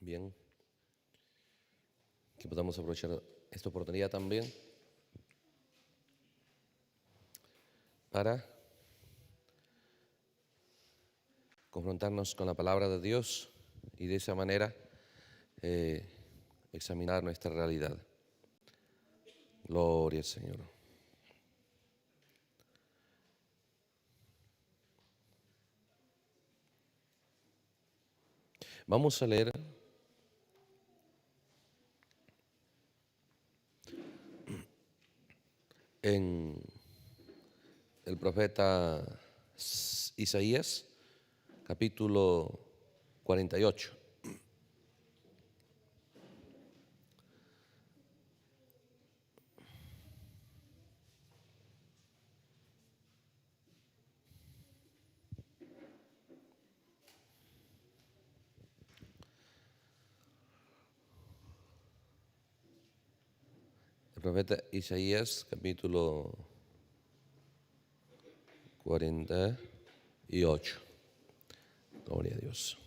Bien, que podamos aprovechar esta oportunidad también para confrontarnos con la palabra de Dios y de esa manera examinar nuestra realidad. Gloria al Señor. Vamos a leer en el profeta Isaías, capítulo 48. El profeta Isaías, capítulo 48. Gloria a Dios.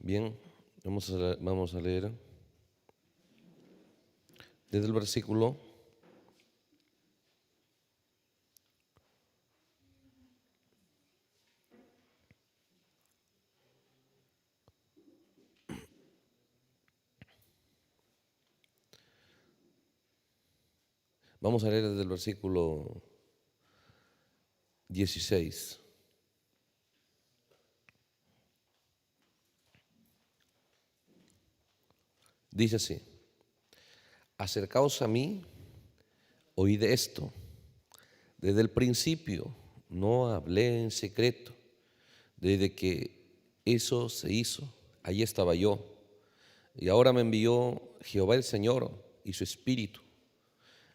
Bien, vamos a leer desde el versículo 16. Dice así: acercaos a mí, oíd esto. Desde el principio no hablé en secreto. Desde que eso se hizo, allí estaba yo. Y ahora me envió Jehová el Señor y su Espíritu.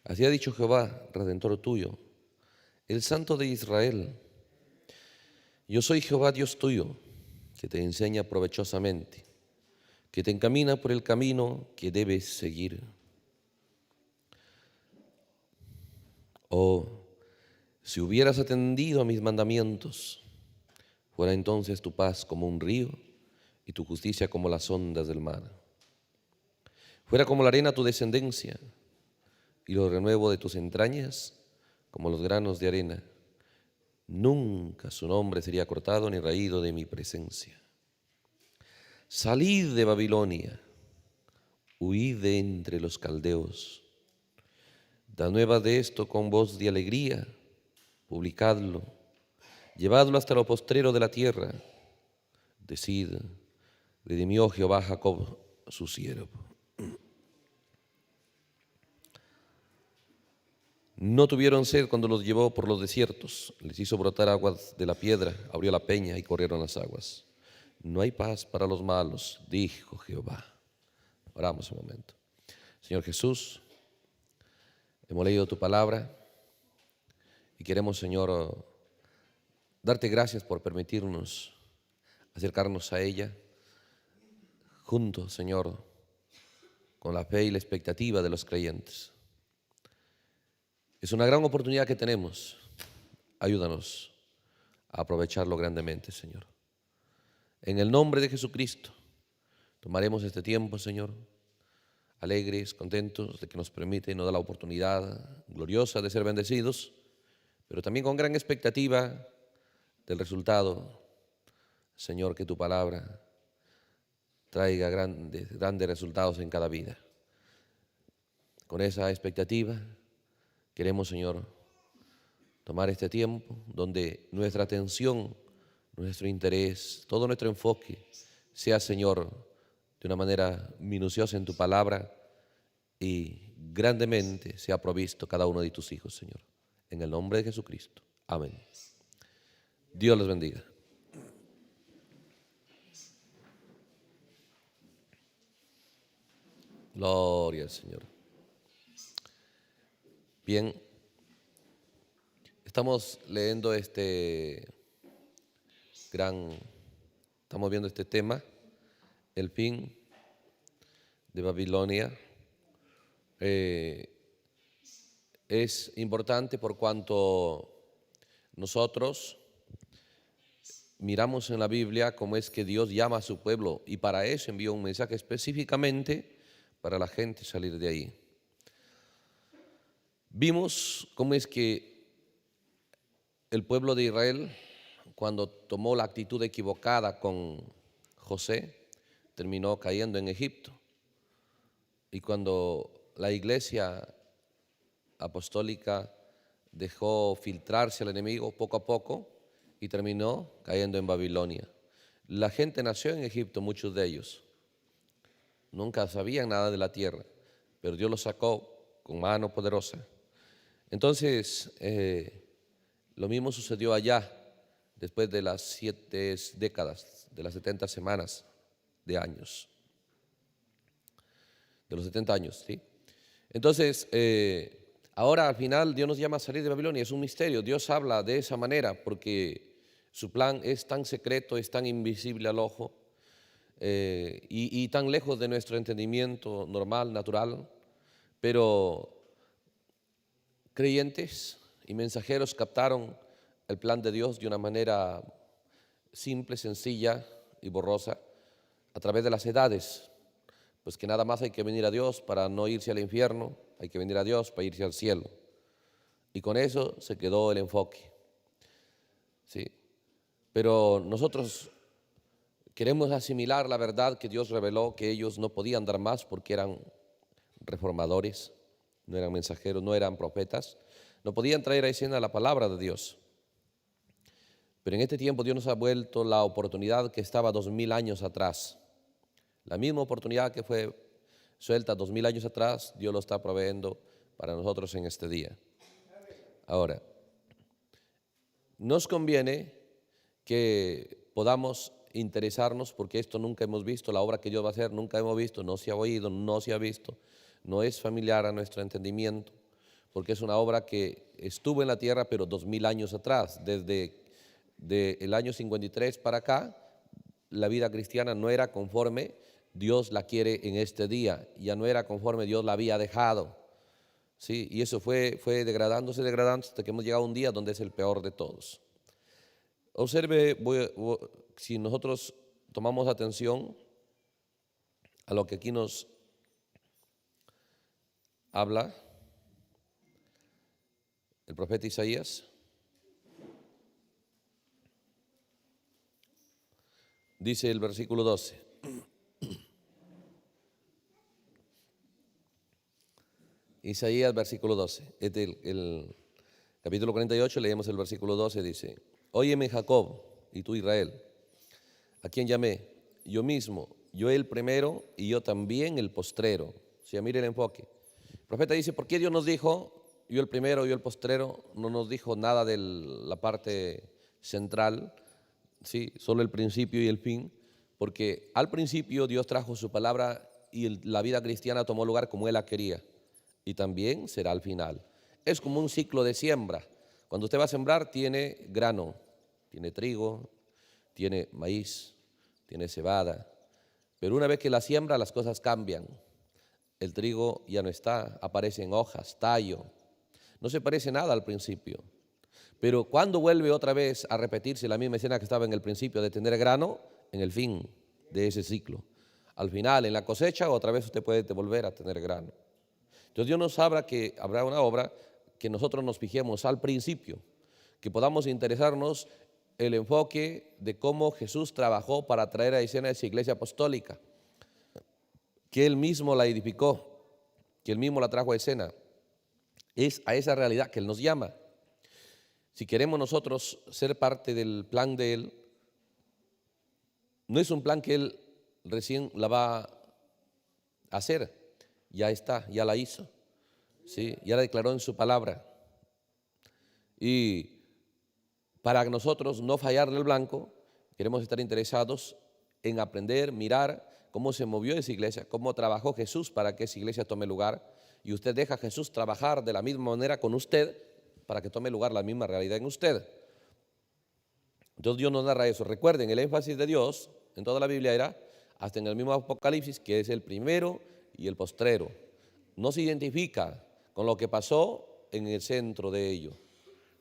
Así ha dicho Jehová, Redentor tuyo, el Santo de Israel: yo soy Jehová Dios tuyo, que te enseña provechosamente, que te encamina por el camino que debes seguir. Oh, si hubieras atendido a mis mandamientos, fuera entonces tu paz como un río y tu justicia como las ondas del mar. Fuera como la arena tu descendencia y lo renuevo de tus entrañas como los granos de arena. Nunca su nombre sería cortado ni raído de mi presencia. Salid de Babilonia, huid de entre los caldeos. Da nueva de esto con voz de alegría, publicadlo, llevadlo hasta lo postrero de la tierra. Decid, redimió Jehová a Jacob, su siervo. No tuvieron sed cuando los llevó por los desiertos, les hizo brotar aguas de la piedra, abrió la peña y corrieron las aguas. No hay paz para los malos, dijo Jehová. Oramos un momento. Señor Jesús, hemos leído tu palabra y queremos, Señor, darte gracias por permitirnos acercarnos a ella juntos, Señor, con la fe y la expectativa de los creyentes. Es una gran oportunidad que tenemos. Ayúdanos a aprovecharlo grandemente, Señor. En el nombre de Jesucristo, tomaremos este tiempo, Señor, alegres, contentos de que nos permite y nos da la oportunidad gloriosa de ser bendecidos, pero también con gran expectativa del resultado, Señor, que tu palabra traiga grandes resultados en cada vida. Con esa expectativa queremos, Señor, tomar este tiempo donde nuestra atención, nuestro interés, todo nuestro enfoque sea, Señor, de una manera minuciosa en tu palabra y grandemente sea provisto cada uno de tus hijos, Señor. En el nombre de Jesucristo. Amén. Dios les bendiga. Gloria al Señor. Bien, Estamos leyendo estamos viendo este tema, el fin de Babilonia. Es importante por cuanto nosotros miramos en la Biblia cómo es que Dios llama a su pueblo y para eso envió un mensaje específicamente para la gente salir de ahí. Vimos cómo es que el pueblo de Israel, cuando tomó la actitud equivocada con José, terminó cayendo en Egipto. Y cuando la iglesia apostólica dejó filtrarse al enemigo poco a poco y terminó cayendo en Babilonia. La gente nació en Egipto, muchos de ellos. Nunca sabían nada de la tierra, pero Dios los sacó con mano poderosa. Entonces, lo mismo sucedió allá, después de las 7 décadas, de las 70 semanas de años, de los 70 años, ¿sí? Entonces, ahora al final Dios nos llama a salir de Babilonia, es un misterio. Dios habla de esa manera porque su plan es tan secreto, es tan invisible al ojo y tan lejos de nuestro entendimiento normal, natural, pero creyentes y mensajeros captaron el plan de Dios de una manera simple, sencilla y borrosa a través de las edades. Pues que nada más hay que venir a Dios para no irse al infierno, hay que venir a Dios para irse al cielo. Y con eso se quedó el enfoque. ¿Sí? Pero nosotros queremos asimilar la verdad que Dios reveló, que ellos no podían dar más porque eran reformadores, no eran mensajeros, no eran profetas, no podían traer a escena la palabra de Dios. Pero en este tiempo Dios nos ha vuelto la oportunidad que estaba 2000 años atrás. La misma oportunidad que fue suelta 2000 años atrás, Dios lo está proveyendo para nosotros en este día. Ahora, nos conviene que podamos interesarnos porque esto nunca hemos visto, la obra que Dios va a hacer nunca hemos visto, no se ha oído, no se ha visto, no es familiar a nuestro entendimiento, porque es una obra que estuvo en la tierra pero 2000 años atrás, desde el año 53 para acá, la vida cristiana no era conforme Dios la quiere en este día, ya no era conforme Dios la había dejado, ¿sí? Y eso fue degradándose hasta que hemos llegado a un día donde es el peor de todos. Observe, si nosotros tomamos atención a lo que aquí nos habla el profeta Isaías, dice el versículo 12. Isaías, versículo 12. El capítulo 48, leemos el versículo 12, dice: Óyeme, Jacob, y tú, Israel, ¿a quién llamé? Yo mismo, yo el primero y yo también el postrero. O sea, mire el enfoque. El profeta dice: ¿por qué Dios nos dijo yo el primero, yo el postrero? No nos dijo nada de la parte central, ¿sí? Solo el principio y el fin, porque al principio Dios trajo su palabra y la vida cristiana tomó lugar como Él la quería, y también será al final. Es como un ciclo de siembra. Cuando usted va a sembrar, tiene grano, tiene trigo, tiene maíz, tiene cebada, pero una vez que la siembra, las cosas cambian. El trigo ya no está, aparecen hojas, tallo, no se parece nada al principio. Pero cuando vuelve otra vez a repetirse la misma escena que estaba en el principio de tener grano, en el fin de ese ciclo. Al final, en la cosecha, otra vez usted puede volver a tener grano. Entonces Dios nos habla que habrá una obra que nosotros nos fijemos al principio, que podamos interesarnos el enfoque de cómo Jesús trabajó para traer a escena esa iglesia apostólica, que Él mismo la edificó, que Él mismo la trajo a escena. Es a esa realidad que Él nos llama. Si queremos nosotros ser parte del plan de Él, no es un plan que Él recién la va a hacer, ya está, ya la hizo, ¿sí? Ya la declaró en su palabra. Y para nosotros no fallarle el blanco, queremos estar interesados en aprender, mirar cómo se movió esa iglesia, cómo trabajó Jesús para que esa iglesia tome lugar, y usted deja a Jesús trabajar de la misma manera con usted, para que tome lugar la misma realidad en usted. Entonces Dios nos narra eso. Recuerden, el énfasis de Dios en toda la Biblia era hasta en el mismo Apocalipsis, que es el primero y el postrero. No se identifica con lo que pasó en el centro de ello.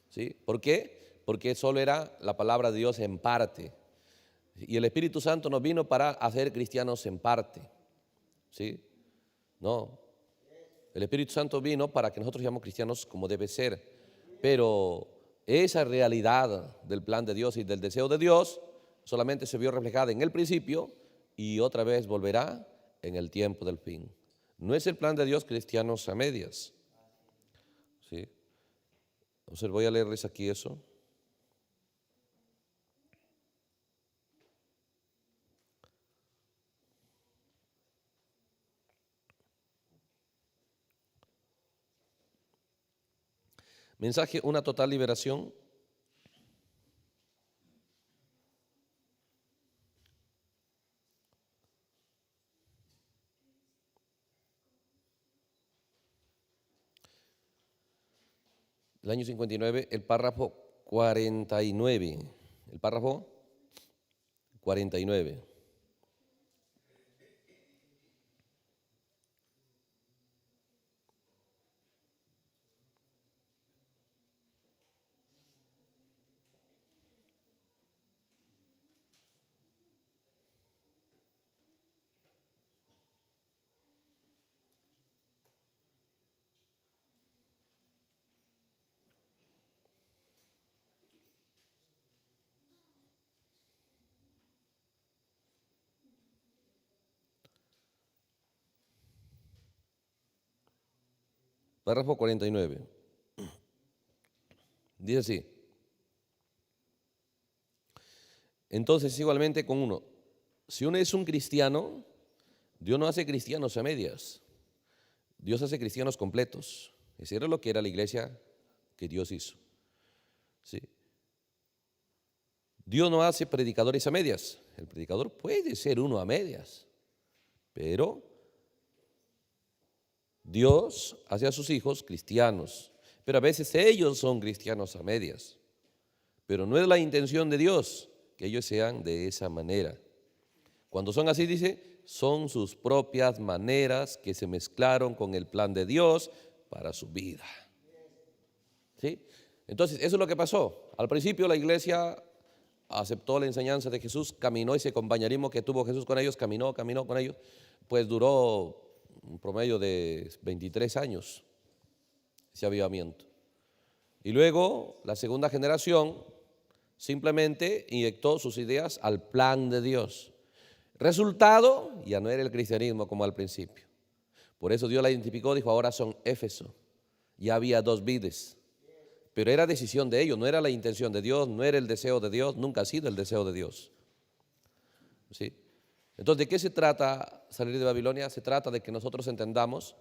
¿Sí? ¿Por qué? Porque solo era la palabra de Dios en parte. Y el Espíritu Santo nos vino para hacer cristianos en parte. ¿Sí? No. El Espíritu Santo vino para que nosotros seamos cristianos como debe ser. Pero esa realidad del plan de Dios y del deseo de Dios solamente se vio reflejada en el principio y otra vez volverá en el tiempo del fin. No es el plan de Dios cristianos a medias. ¿Sí? Entonces voy a leerles aquí eso. Mensaje, una total liberación. Del año 59, el párrafo 49. El párrafo 49. Párrafo 49. Dice así. Entonces, igualmente con uno, si uno es un cristiano, Dios no hace cristianos a medias. Dios hace cristianos completos. Eso era lo que era la iglesia que Dios hizo. ¿Sí? Dios no hace predicadores a medias. El predicador puede ser uno a medias, pero Dios hace a sus hijos cristianos. Pero a veces ellos son cristianos a medias. Pero no es la intención de Dios que ellos sean de esa manera. Cuando son así, dice, son sus propias maneras que se mezclaron con el plan de Dios para su vida. ¿Sí? Entonces, eso es lo que pasó. Al principio la iglesia aceptó la enseñanza de Jesús, caminó ese compañerismo que tuvo Jesús con ellos, caminó con ellos, pues duró un promedio de 23 años ese avivamiento. Y luego la segunda generación simplemente inyectó sus ideas al plan de Dios. Resultado, ya no era el cristianismo como al principio. Por eso Dios la identificó, dijo, ahora son Éfeso. Ya había dos vides. Pero era decisión de ellos, no era la intención de Dios, no era el deseo de Dios, nunca ha sido el deseo de Dios. ¿Sí? Entonces, ¿de qué se trata salir de Babilonia? Se trata de que nosotros entendamos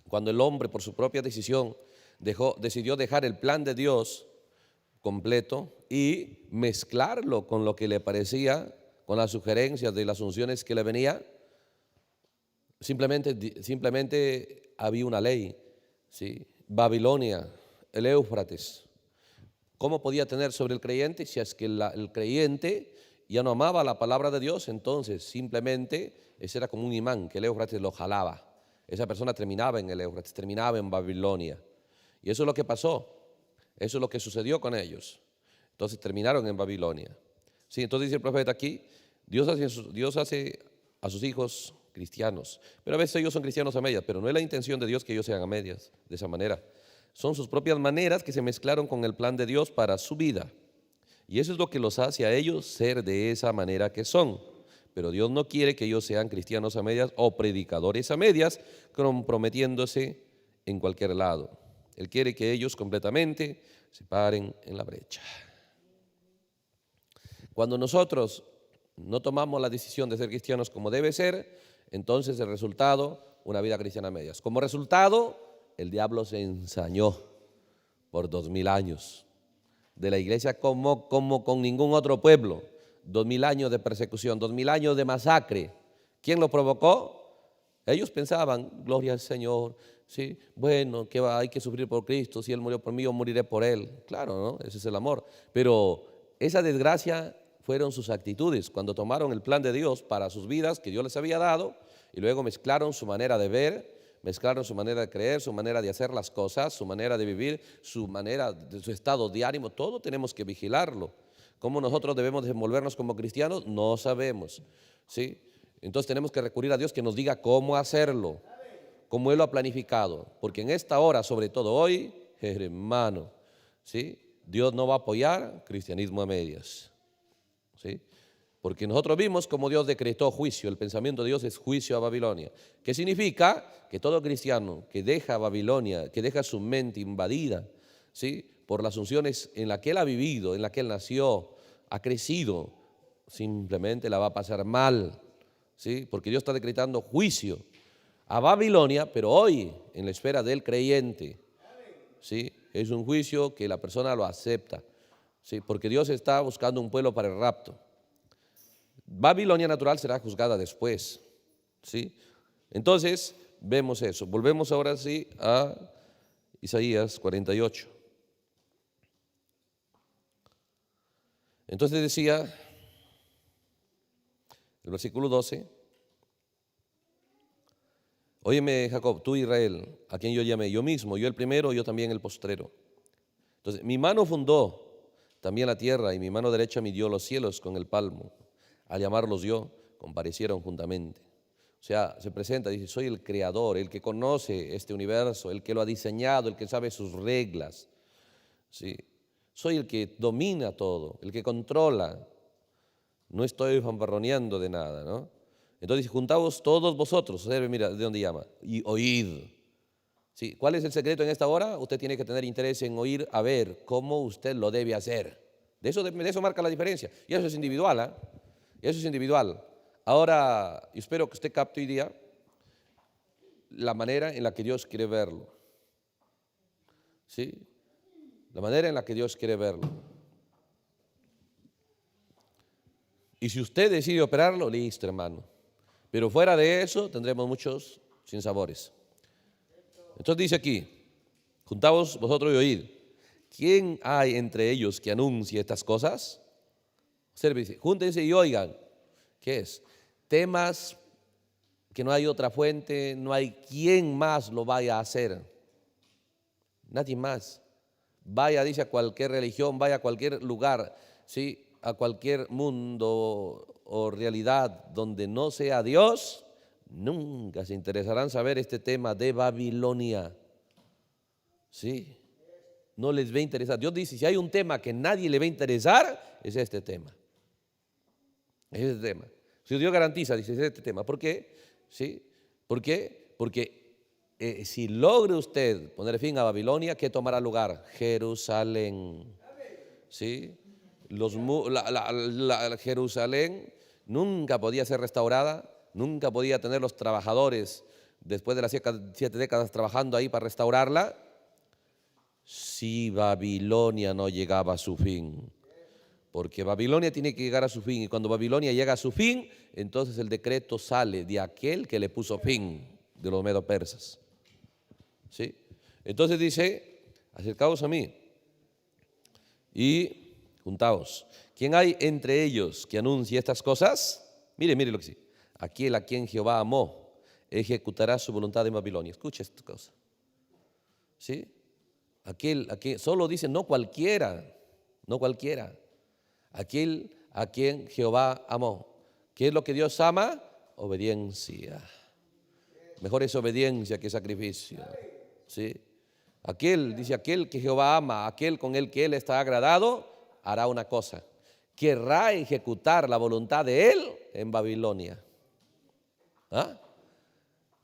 cuando el hombre por su propia decisión decidió dejar el plan de Dios completo y mezclarlo con lo que le parecía, con las sugerencias de las unciones que le venía. Simplemente había una ley, ¿sí? Babilonia, el Éufrates. ¿Cómo podía tener sobre el creyente? Si es que el creyente ya no amaba la palabra de Dios, entonces simplemente ese era como un imán que el Éufrates lo jalaba. Esa persona terminaba en el Éufrates, terminaba en Babilonia. Y eso es lo que pasó, eso es lo que sucedió con ellos. Entonces terminaron en Babilonia. Sí, entonces dice el profeta aquí, Dios hace a sus hijos cristianos, pero a veces ellos son cristianos a medias, pero no es la intención de Dios que ellos sean a medias de esa manera. Son sus propias maneras que se mezclaron con el plan de Dios para su vida. Y eso es lo que los hace a ellos ser de esa manera que son. Pero Dios no quiere que ellos sean cristianos a medias o predicadores a medias, comprometiéndose en cualquier lado. Él quiere que ellos completamente se paren en la brecha. Cuando nosotros no tomamos la decisión de ser cristianos como debe ser, entonces el resultado, una vida cristiana a medias. Como resultado, el diablo se ensañó por 2000 años de la iglesia como con ningún otro pueblo. 2000 años de persecución, 2000 años de masacre. ¿Quién lo provocó? Ellos pensaban, gloria al Señor, ¿sí? Bueno, ¿qué va? Hay que sufrir por Cristo. Si Él murió por mí, yo moriré por Él. Claro, ¿no? Ese es el amor. Pero esa desgracia fueron sus actitudes cuando tomaron el plan de Dios para sus vidas que Dios les había dado y luego mezclaron su manera de ver, mezclaron su manera de creer, su manera de hacer las cosas, su manera de vivir, su manera, su estado de ánimo. Todo tenemos que vigilarlo. ¿Cómo nosotros debemos desenvolvernos como cristianos? No sabemos, ¿sí? Entonces tenemos que recurrir a Dios que nos diga cómo hacerlo, como Él lo ha planificado, porque en esta hora, sobre todo hoy, hermano, ¿sí? Dios no va a apoyar cristianismo a medias, ¿sí? Porque nosotros vimos como Dios decretó juicio, el pensamiento de Dios es juicio a Babilonia, que significa que todo cristiano que deja Babilonia, que deja su mente invadida, ¿sí? Por las unciones en las que él ha vivido, en las que él nació, ha crecido, simplemente la va a pasar mal, ¿sí? Porque Dios está decretando juicio a Babilonia, pero hoy en la esfera del creyente, ¿sí? Es un juicio que la persona lo acepta, ¿sí? Porque Dios está buscando un pueblo para el rapto. Babilonia natural será juzgada después, ¿sí? Entonces vemos eso. Volvemos ahora sí a Isaías 48. Entonces decía el versículo 12: óyeme, Jacob, tú Israel, a quien yo llamé, yo mismo, yo el primero, yo también el postrero. Entonces, mi mano fundó también la tierra y mi mano derecha midió los cielos con el palmo. Al llamarlos yo, comparecieron juntamente. O sea, se presenta, dice, soy el creador, el que conoce este universo, el que lo ha diseñado, el que sabe sus reglas. ¿Sí? Soy el que domina todo, el que controla. No estoy fanfarroneando de nada, ¿no? Entonces, juntaos todos vosotros, mira, ¿de dónde llama? Y oíd. ¿Sí? ¿Cuál es el secreto en esta hora? Usted tiene que tener interés en oír, a ver cómo usted lo debe hacer. De eso marca la diferencia. Y eso es individual, ¿eh? Y eso es individual. Ahora, yo espero que usted capte hoy día la manera en la que Dios quiere verlo. ¿Sí? La manera en la que Dios quiere verlo. Y si usted decide operarlo, listo, hermano. Pero fuera de eso, tendremos muchos sinsabores. Entonces dice aquí, juntaos vosotros y oíd. ¿Quién hay entre ellos que anuncie estas cosas? Observe, júntense y oigan. ¿Qué es? Temas que no hay otra fuente, no hay quien más lo vaya a hacer. Nadie más. Vaya, dice, a cualquier religión, vaya a cualquier lugar, ¿sí? A cualquier mundo o realidad donde no sea Dios, nunca se interesarán saber este tema de Babilonia. ¿Sí? No les va a interesar. Dios dice, si hay un tema que nadie le va a interesar, es este tema. Es este tema. Si Dios garantiza, dice, es este tema. ¿Por qué? ¿Sí? ¿Por qué? Porque si logra usted poner fin a Babilonia, ¿qué tomará lugar? Jerusalén. ¿Sí? Jerusalén nunca podía ser restaurada, nunca podía tener los trabajadores después de las 7 décadas trabajando ahí para restaurarla, si Babilonia no llegaba a su fin. Porque Babilonia tiene que llegar a su fin, y cuando Babilonia llega a su fin, entonces el decreto sale de aquel que le puso fin, de los medo-persas. ¿Sí? Entonces dice, acercaos a mí y juntaos. ¿Quién hay entre ellos que anuncie estas cosas? Mire lo que dice. Aquel a quien Jehová amó, ejecutará su voluntad en Babilonia. Escucha esta cosa. ¿Sí? Aquel, solo dice, no cualquiera. Aquel a quien Jehová amó. ¿Qué es lo que Dios ama? Obediencia. Mejor es obediencia que sacrificio. ¿Sí? Dice, aquel que Jehová ama, aquel con el que Él está agradado, hará una cosa. Querrá ejecutar la voluntad de Él en Babilonia. ¿Ah?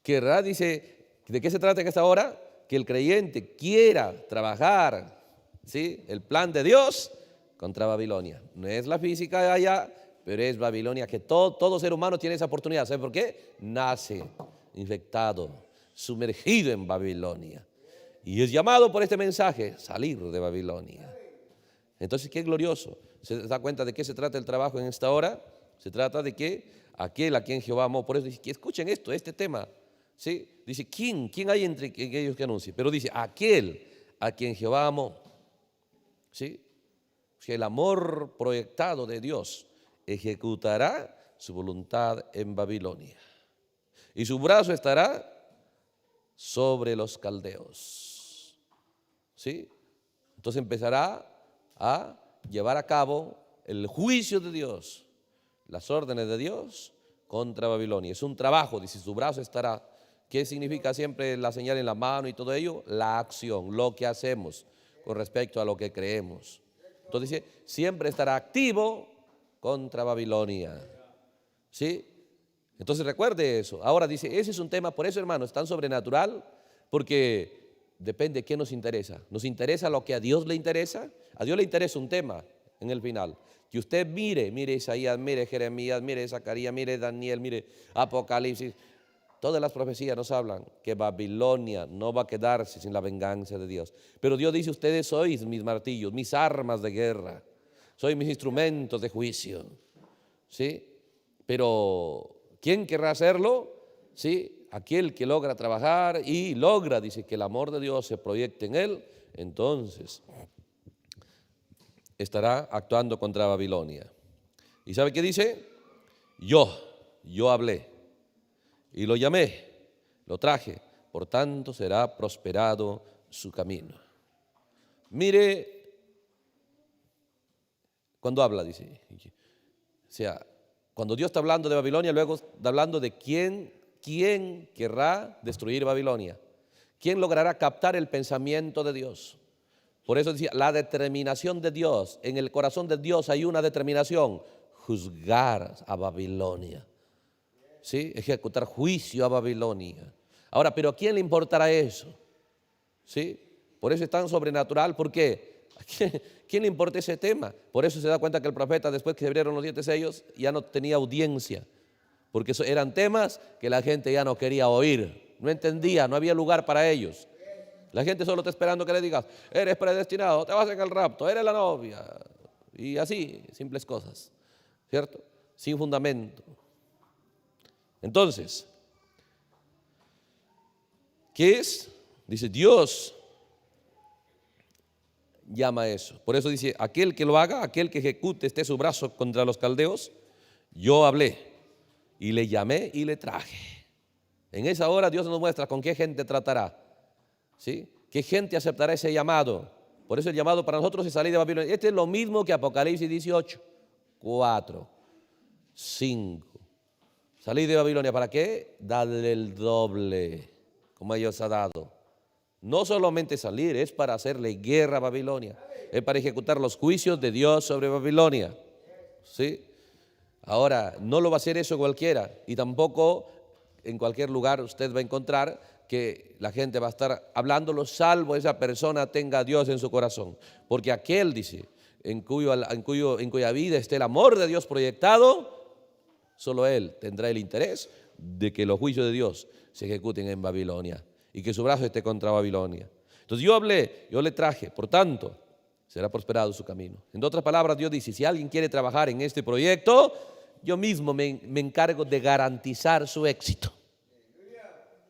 Querrá, dice, ¿de qué se trata en esta hora? Que el creyente quiera trabajar, ¿sí? El plan de Dios contra Babilonia. No es la física de allá, pero es Babilonia, que todo ser humano tiene esa oportunidad. ¿Sabe por qué? Nace infectado, sumergido en Babilonia. Y es llamado por este mensaje, salir de Babilonia. Entonces, qué glorioso. ¿Se da cuenta de qué se trata el trabajo en esta hora? Se trata de que aquel a quien Jehová amó, por eso dice que escuchen esto, este tema. ¿Sí? Dice, ¿quién hay entre ellos que anuncie? Pero dice, aquel a quien Jehová amó. ¿Sí? O sea, el amor proyectado de Dios ejecutará su voluntad en Babilonia. Y su brazo estará sobre los caldeos. ¿Sí? Entonces empezará a llevar a cabo el juicio de Dios, las órdenes de Dios contra Babilonia. Es un trabajo, dice, su brazo estará. ¿Qué significa siempre la señal en la mano y todo ello? La acción, lo que hacemos con respecto a lo que creemos. Entonces dice, siempre estará activo contra Babilonia. ¿Sí? Entonces recuerde eso. Ahora dice, ese es un tema, por eso hermano, es tan sobrenatural, porque depende de qué nos interesa. ¿Nos interesa lo que a Dios le interesa? A Dios le interesa un tema en el final. Que usted mire Isaías, mire Jeremías, mire Zacarías, mire Daniel, mire Apocalipsis. Todas las profecías nos hablan que Babilonia no va a quedarse sin la venganza de Dios. Pero Dios dice, ustedes sois mis martillos, mis armas de guerra, sois mis instrumentos de juicio. ¿Sí? Pero ¿quién querrá hacerlo? ¿Sí? Aquel que logra trabajar y logra, dice, que el amor de Dios se proyecte en él, entonces estará actuando contra Babilonia. ¿Y sabe qué dice? Yo hablé y lo llamé, lo traje, por tanto será prosperado su camino. Mire, cuando habla, dice, o sea, cuando Dios está hablando de Babilonia, luego está hablando de quién querrá destruir Babilonia, quién logrará captar el pensamiento de Dios. Por eso decía, la determinación de Dios, en el corazón de Dios hay una determinación, juzgar a Babilonia. ¿Sí? Ejecutar juicio a Babilonia. Ahora, ¿pero a quién le importará eso? ¿Sí? Por eso es tan sobrenatural, ¿por qué? ¿Quién le importa ese tema? Por eso se da cuenta que el profeta, después que se abrieron los 7 sellos, ya no tenía audiencia, porque eran temas que la gente ya no quería oír, no entendía, no había lugar para ellos. La gente solo está esperando que le digas, eres predestinado, te vas en el rapto, eres la novia, y así, simples cosas, ¿cierto? Sin fundamento. Entonces, ¿qué es? Dice, Dios llama eso. Por eso dice, aquel que lo haga, aquel que ejecute, esté su brazo contra los caldeos, yo hablé y le llamé y le traje. En esa hora Dios nos muestra con qué gente tratará, ¿sí? ¿Qué gente aceptará ese llamado? Por eso el llamado para nosotros es salir de Babilonia. Este es lo mismo que Apocalipsis 18, 4, 5. Salir de Babilonia, ¿para qué? Darle el doble, como ellos ha dado. No solamente salir, es para hacerle guerra a Babilonia, es para ejecutar los juicios de Dios sobre Babilonia. ¿Sí? Ahora, no lo va a hacer eso cualquiera, y tampoco en cualquier lugar usted va a encontrar que la gente va a estar hablándolo, salvo esa persona tenga a Dios en su corazón. Porque aquel, dice, en cuya vida esté el amor de Dios proyectado, solo él tendrá el interés de que los juicios de Dios se ejecuten en Babilonia y que su brazo esté contra Babilonia. Entonces yo hablé, yo le traje, por tanto, será prosperado su camino. En otras palabras, Dios dice, si alguien quiere trabajar en este proyecto, yo mismo me encargo de garantizar su éxito.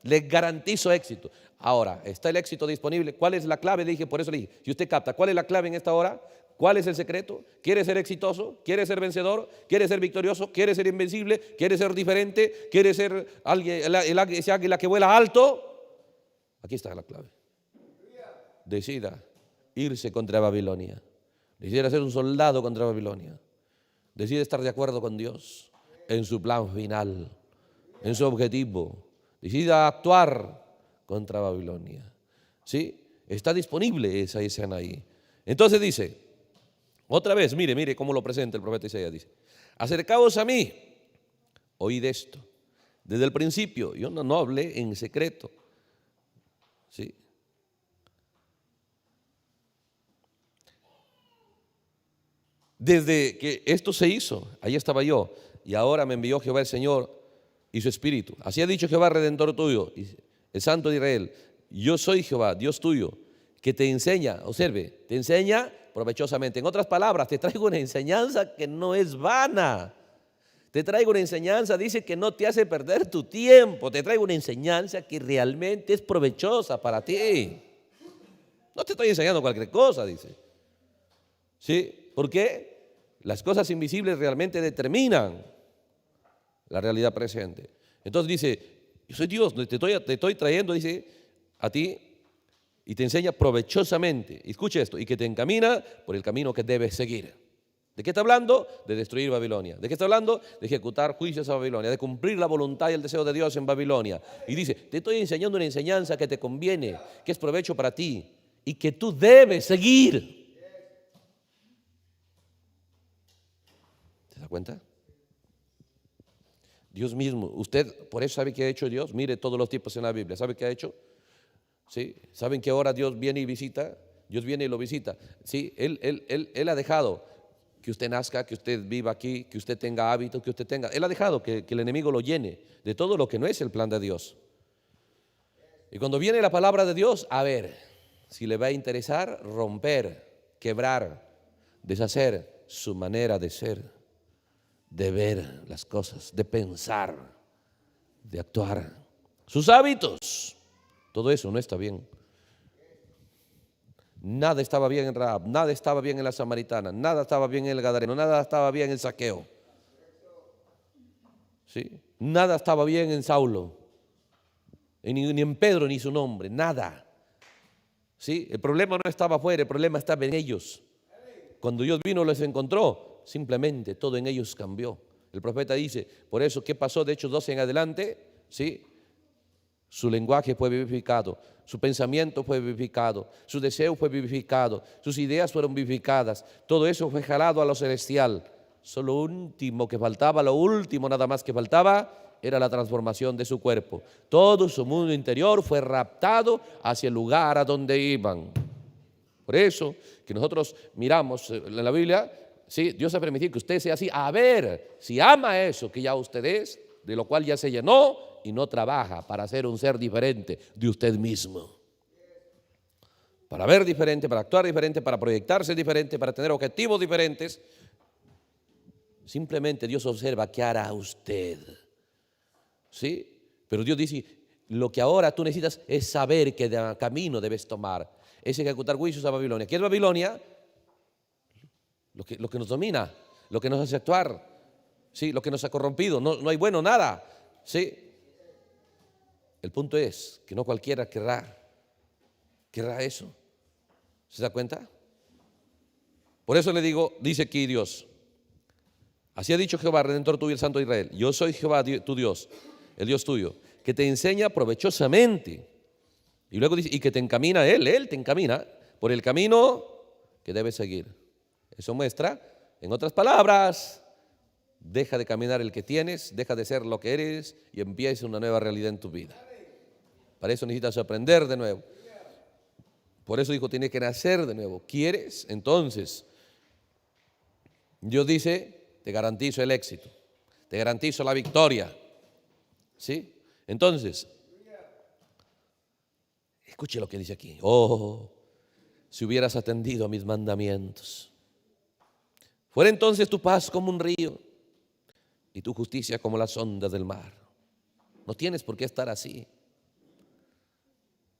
Le garantizo éxito. Ahora, ¿está el éxito disponible? ¿Cuál es la clave? Le dije, por eso le dije, si usted capta, ¿cuál es la clave en esta hora? ¿Cuál es el secreto? ¿Quiere ser exitoso? ¿Quiere ser vencedor? ¿Quiere ser victorioso? ¿Quiere ser invencible? ¿Quiere ser diferente? ¿Quiere ser alguien, ese águila que vuela alto? Aquí está la clave. Decida irse contra Babilonia. Decida ser un soldado contra Babilonia. Decida estar de acuerdo con Dios en su plan final, en su objetivo. Decida actuar contra Babilonia. ¿Sí? Está disponible esa escena ahí. Entonces dice, otra vez, mire cómo lo presenta el profeta Isaías, dice, acercaos a mí, oíd esto. Desde el principio, yo no hablé en secreto. ¿Sí? Desde que esto se hizo, ahí estaba yo, y ahora me envió Jehová el Señor y su Espíritu. Así ha dicho Jehová, Redentor tuyo, el Santo de Israel, yo soy Jehová, Dios tuyo, que te enseña, observe, te enseña provechosamente. En otras palabras, te traigo una enseñanza que no es vana. Te traigo una enseñanza, dice, que no te hace perder tu tiempo. Te traigo una enseñanza que realmente es provechosa para ti. No te estoy enseñando cualquier cosa, dice. ¿Sí? ¿Por qué? Las cosas invisibles realmente determinan la realidad presente. Entonces dice, yo soy Dios, te estoy trayendo, dice, a ti y te enseña provechosamente. Escuche esto, y que te encamina por el camino que debes seguir. ¿De qué está hablando? De destruir Babilonia. ¿De qué está hablando? De ejecutar juicios a Babilonia, de cumplir la voluntad y el deseo de Dios en Babilonia. Y dice, te estoy enseñando una enseñanza que te conviene, que es provecho para ti y que tú debes seguir. ¿Se da cuenta? Dios mismo, usted por eso sabe qué ha hecho Dios. Mire todos los tipos en la Biblia, ¿sabe qué ha hecho? ¿Sí? ¿Saben que ahora Dios viene y visita? Dios viene y lo visita. ¿Sí? Él ha dejado que usted nazca, que usted viva aquí, que usted tenga hábitos, que usted tenga. Él ha dejado que el enemigo lo llene de todo lo que no es el plan de Dios. Y cuando viene la palabra de Dios, a ver si le va a interesar romper, quebrar, deshacer su manera de ser, de ver las cosas, de pensar, de actuar, sus hábitos. Todo eso no está bien. Nada estaba bien en Rahab, nada estaba bien en la samaritana, nada estaba bien en el gadareno, nada estaba bien en el Zaqueo. ¿Sí? Nada estaba bien en Saulo, ni en Pedro ni su nombre, nada. ¿Sí? El problema no estaba afuera, el problema estaba en ellos. Cuando Dios vino los encontró, simplemente todo en ellos cambió. El profeta dice, por eso, ¿qué pasó de Hechos 12 en adelante? ¿Sí? Su lenguaje fue vivificado, su pensamiento fue vivificado, su deseo fue vivificado, sus ideas fueron vivificadas. Todo eso fue jalado a lo celestial. Solo lo último que faltaba, lo último nada más que faltaba, era la transformación de su cuerpo. Todo su mundo interior fue raptado hacia el lugar a donde iban. Por eso que nosotros miramos en la Biblia, ¿sí? Dios ha permitido que usted sea así, a ver si ama eso que ya usted es, de lo cual ya se llenó, y no trabaja para ser un ser diferente de usted mismo. Para ver diferente, para actuar diferente, para proyectarse diferente, para tener objetivos diferentes. Simplemente Dios observa qué hará usted. ¿Sí? Pero Dios dice, lo que ahora tú necesitas es saber qué camino debes tomar. Es ejecutar juicios a Babilonia. ¿Qué es Babilonia? Lo que nos domina, lo que nos hace actuar, ¿sí? Lo que nos ha corrompido. No hay bueno nada. ¿Sí? El punto es que no cualquiera querrá eso. ¿Se da cuenta? Por eso le digo, dice aquí Dios, así ha dicho Jehová, Redentor tuyo, el Santo de Israel, yo soy Jehová tu Dios, el Dios tuyo, que te enseña provechosamente. Y luego dice, y que te encamina Él te encamina por el camino que debes seguir. Eso muestra, en otras palabras, deja de caminar el que tienes, deja de ser lo que eres y empieza una nueva realidad en tu vida. Para eso necesitas aprender de nuevo. Por eso dijo, tienes que nacer de nuevo. ¿Quieres? Entonces, Dios dice, te garantizo el éxito, te garantizo la victoria. ¿Sí? Entonces, escuche lo que dice aquí. Oh, si hubieras atendido a mis mandamientos. Fuera entonces tu paz como un río y tu justicia como las ondas del mar. No tienes por qué estar así.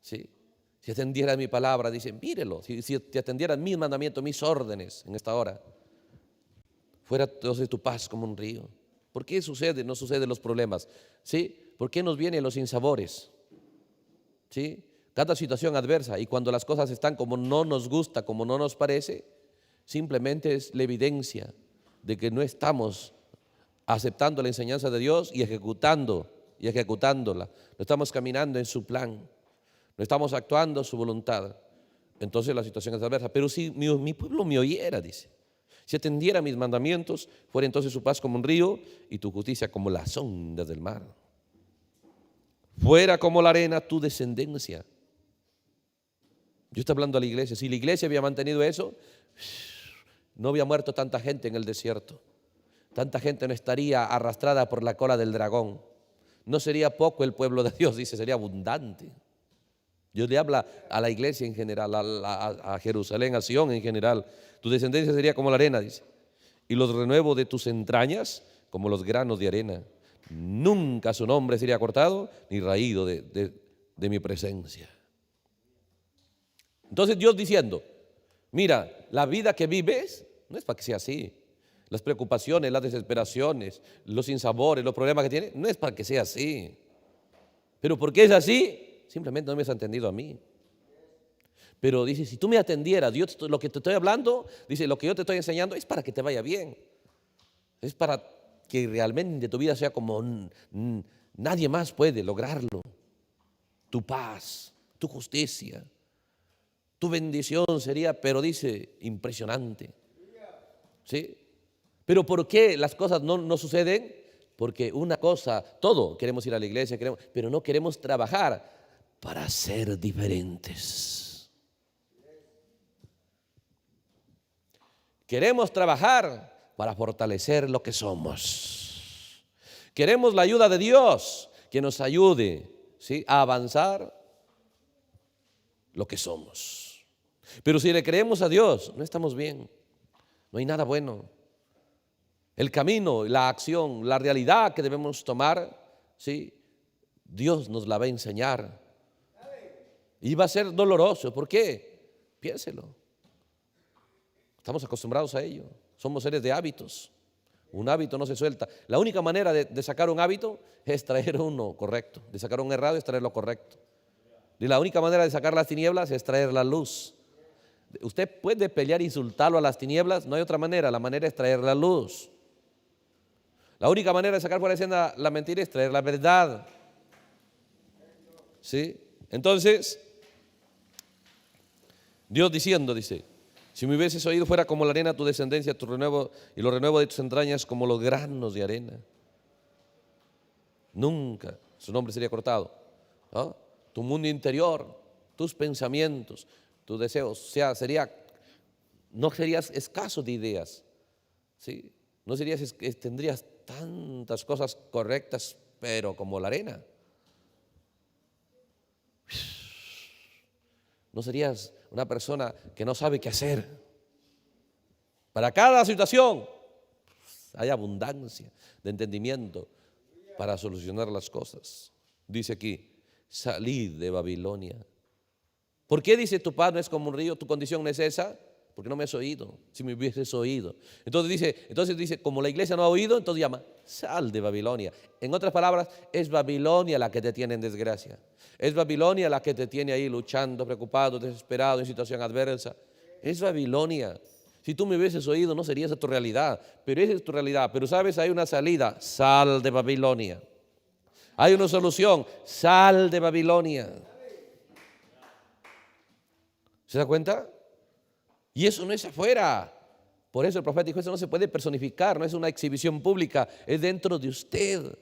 ¿Sí? Si atendieras mi palabra, dice, mírelo, si te atendieran mis mandamientos, mis órdenes en esta hora, fuera entonces tu paz como un río. ¿Por qué sucede? No suceden los problemas. ¿Sí? ¿Por qué nos vienen los sinsabores? ¿Sí? Cada situación adversa, y cuando las cosas están como no nos gusta, como no nos parece, simplemente es la evidencia de que no estamos aceptando la enseñanza de Dios y ejecutándola. No estamos caminando en su plan. No estamos actuando su voluntad. Entonces la situación es adversa. Pero si mi pueblo me oyera, dice, si atendiera mis mandamientos, fuera entonces su paz como un río y tu justicia como las ondas del mar. Fuera como la arena tu descendencia. Yo estoy hablando a la iglesia. Si la iglesia había mantenido eso, no había muerto tanta gente en el desierto. Tanta gente no estaría arrastrada por la cola del dragón. No sería poco el pueblo de Dios, dice, sería abundante. Dios le habla a la iglesia en general, a Jerusalén, a Sion en general. Tu descendencia sería como la arena, dice. Y los renuevos de tus entrañas como los granos de arena. Nunca su nombre sería cortado ni raído de mi presencia. Entonces Dios diciendo, mira, la vida que vives no es para que sea así. Las preocupaciones, las desesperaciones, los sinsabores, los problemas que tienes, no es para que sea así. Pero ¿por qué es así? Simplemente no me has entendido a mí. Pero dice, si tú me atendieras, Dios, lo que te estoy hablando, dice, lo que yo te estoy enseñando es para que te vaya bien. Es para que realmente tu vida sea como nadie más puede lograrlo. Tu paz, tu justicia, tu bendición sería, pero dice, impresionante. ¿Sí? Pero ¿por qué las cosas no suceden? Porque una cosa, todo, queremos ir a la iglesia, pero no queremos trabajar para ser diferentes. Queremos trabajar para fortalecer lo que somos. Queremos la ayuda de Dios que nos ayude, ¿sí?, a avanzar lo que somos. Pero si le creemos a Dios, no estamos bien. No hay nada bueno. El camino, la acción, la realidad que debemos tomar, ¿sí?, Dios nos la va a enseñar. Y va a ser doloroso. ¿Por qué? Piénselo. Estamos acostumbrados a ello. Somos seres de hábitos. Un hábito no se suelta. La única manera de sacar un hábito es traer uno correcto. De sacar un errado es traer lo correcto. Y la única manera de sacar las tinieblas es traer la luz. Usted puede pelear e insultarlo a las tinieblas, no hay otra manera. La manera es traer la luz. La única manera de sacar por la escena la mentira es traer la verdad. ¿Sí? Entonces, Dios diciendo, dice, si me hubieses oído fuera como la arena tu descendencia, tu renuevo y los renuevos de tus entrañas como los granos de arena. Nunca su nombre sería cortado, ¿no? Tu mundo interior, tus pensamientos, tus deseos, o sea, no serías escaso de ideas, ¿sí? No tendrías tantas cosas correctas, pero como la arena. No serías una persona que no sabe qué hacer. Para cada situación hay abundancia de entendimiento para solucionar las cosas. Dice aquí, salid de Babilonia. ¿Por qué dice tu paz no es como un río? Tu condición no es esa. Porque no me has oído. Si me hubieses oído. Entonces dice, como la iglesia no ha oído, entonces llama, sal de Babilonia. En otras palabras, es Babilonia la que te tiene en desgracia. Es Babilonia la que te tiene ahí luchando, preocupado, desesperado, en situación adversa. Es Babilonia. Si tú me hubieses oído, no sería esa tu realidad. Pero esa es tu realidad. Pero sabes, hay una salida, sal de Babilonia. Hay una solución, sal de Babilonia. ¿Se da cuenta? Y eso no es afuera. Por eso el profeta dijo, eso no se puede personificar, no es una exhibición pública, es dentro de usted.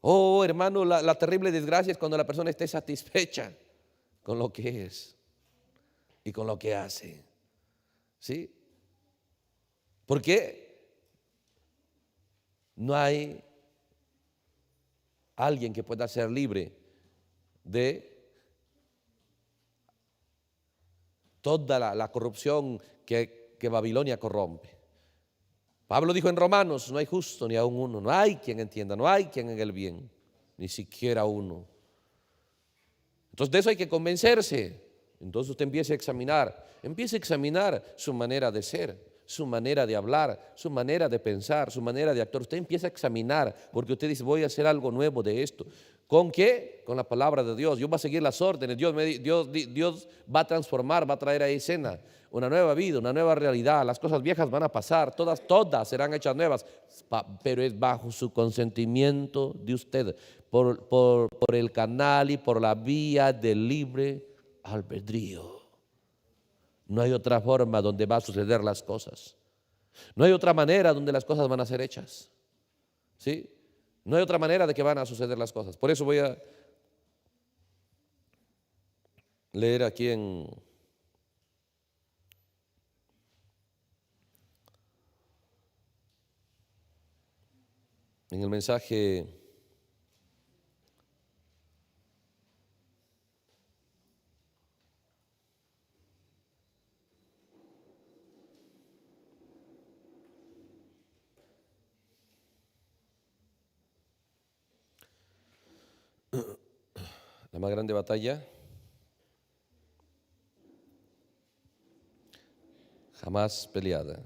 Oh, hermano, la terrible desgracia es cuando la persona esté satisfecha con lo que es y con lo que hace. ¿Sí? ¿Por qué? No hay alguien que pueda ser libre de toda la corrupción que Babilonia corrompe. Pablo dijo en Romanos, no hay justo ni aun uno, no hay quien entienda, no hay quien haga el bien, ni siquiera uno. Entonces de eso hay que convencerse. Entonces usted empiece a examinar su manera de ser, su manera de hablar, su manera de pensar, su manera de actuar. Usted empieza a examinar, porque usted dice, voy a hacer algo nuevo de esto. ¿Con qué? Con la palabra de Dios. Dios va a seguir las órdenes, Dios va a transformar, va a traer a escena una nueva vida, una nueva realidad. Las cosas viejas van a pasar, todas serán hechas nuevas, pero es bajo su consentimiento de usted, por el canal y por la vía del libre albedrío. No hay otra forma donde va a suceder las cosas. No hay otra manera donde las cosas van a ser hechas. ¿Sí? No hay otra manera de que van a suceder las cosas. Por eso voy a leer aquí en el mensaje La más grande batalla jamás peleada.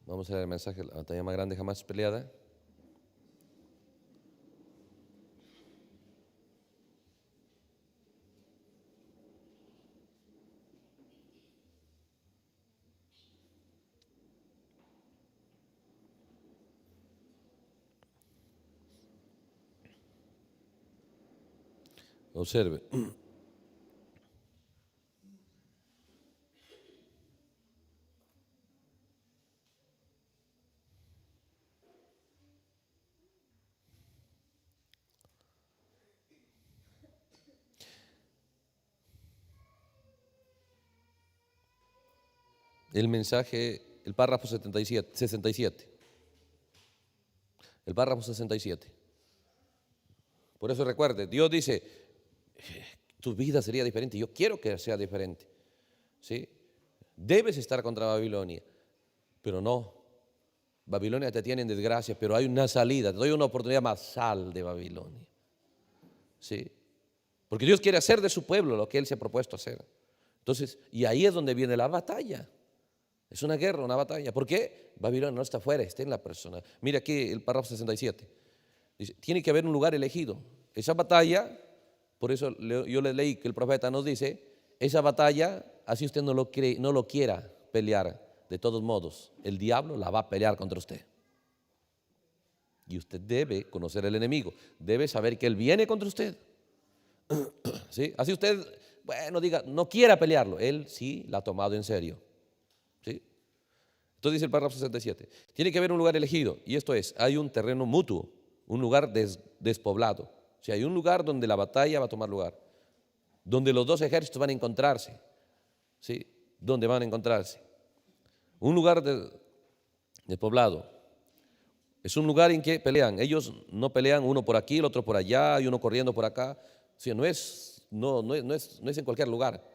Vamos a ver el mensaje, la batalla más grande jamás peleada. Observe. El mensaje, el párrafo 67. El párrafo 67. Por eso recuerde, Dios dice, tu vida sería diferente. Yo quiero que sea diferente. ¿Sí? Debes estar contra Babilonia, pero no. Babilonia te tiene en desgracia, pero hay una salida. Te doy una oportunidad más. Sal de Babilonia. ¿Sí? Porque Dios quiere hacer de su pueblo lo que Él se ha propuesto hacer. Entonces, y ahí es donde viene la batalla. Es una guerra, una batalla. ¿Por qué? Babilonia no está afuera, está en la persona. Mira aquí el párrafo 67. Dice, tiene que haber un lugar elegido. Esa batalla, por eso yo le leí que el profeta nos dice, esa batalla, así usted no lo quiera pelear, de todos modos, el diablo la va a pelear contra usted. Y usted debe conocer al enemigo, debe saber que él viene contra usted. ¿Sí? Así usted, bueno, diga, no quiera pelearlo, él sí la ha tomado en serio. ¿Sí? Entonces dice el párrafo 67, tiene que haber un lugar elegido, y esto es, hay un terreno mutuo, un lugar despoblado. O sea, hay un lugar donde la batalla va a tomar lugar, donde los dos ejércitos van a encontrarse. ¿Sí? Donde van a encontrarse. Un lugar despoblado. Es un lugar en que pelean. Ellos no pelean uno por aquí, el otro por allá, y uno corriendo por acá. O sea, no es en cualquier lugar.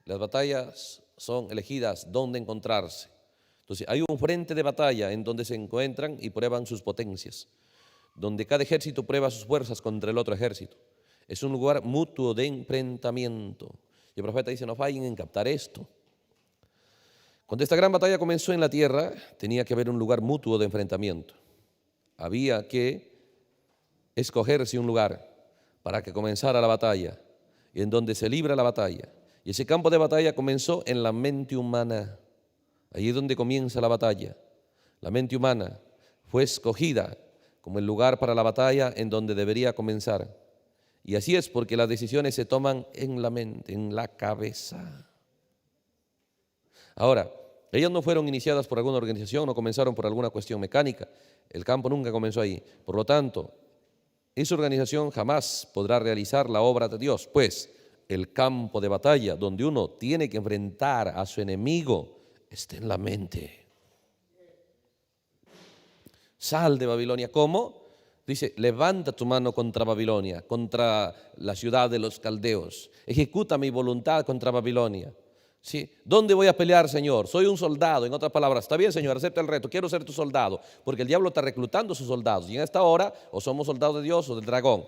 Las batallas son elegidas donde encontrarse. Entonces, hay un frente de batalla en donde se encuentran y prueban sus potencias, donde cada ejército prueba sus fuerzas contra el otro ejército. Es un lugar mutuo de enfrentamiento. Y el profeta dice, no fallen en captar esto. Cuando esta gran batalla comenzó en la tierra, tenía que haber un lugar mutuo de enfrentamiento. Había que escogerse un lugar para que comenzara la batalla, y en donde se libra la batalla. Y ese campo de batalla comenzó en la mente humana. Allí es donde comienza la batalla. La mente humana fue escogida como el lugar para la batalla en donde debería comenzar. Y así es porque las decisiones se toman en la mente, en la cabeza. Ahora, ellas no fueron iniciadas por alguna organización, no comenzaron por alguna cuestión mecánica. El campo nunca comenzó ahí. Por lo tanto, esa organización jamás podrá realizar la obra de Dios, pues el campo de batalla donde uno tiene que enfrentar a su enemigo está en la mente. Sal de Babilonia. ¿Cómo? Dice, levanta tu mano contra Babilonia, contra la ciudad de los caldeos. Ejecuta mi voluntad contra Babilonia. ¿Sí? ¿Dónde voy a pelear, Señor? Soy un soldado, en otras palabras. Está bien, Señor, acepta el reto, quiero ser tu soldado, porque el diablo está reclutando sus soldados. Y en esta hora, o somos soldados de Dios o del dragón.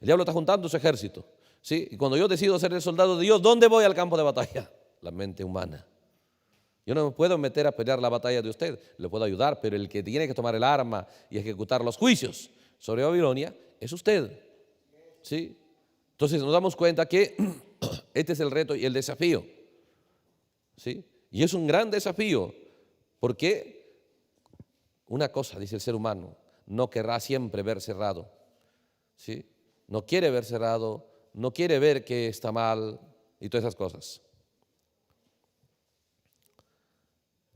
El diablo está juntando su ejército. ¿Sí? Y cuando yo decido ser el soldado de Dios, ¿dónde voy al campo de batalla? La mente humana. Yo no me puedo meter a pelear la batalla de usted, le puedo ayudar, pero el que tiene que tomar el arma y ejecutar los juicios sobre Babilonia es usted. ¿Sí? Entonces nos damos cuenta que este es el reto y el desafío. ¿Sí? Y es un gran desafío, porque una cosa, dice el ser humano, no querrá siempre ver cerrado. ¿Sí? No quiere ver cerrado, no quiere ver que está mal y todas esas cosas.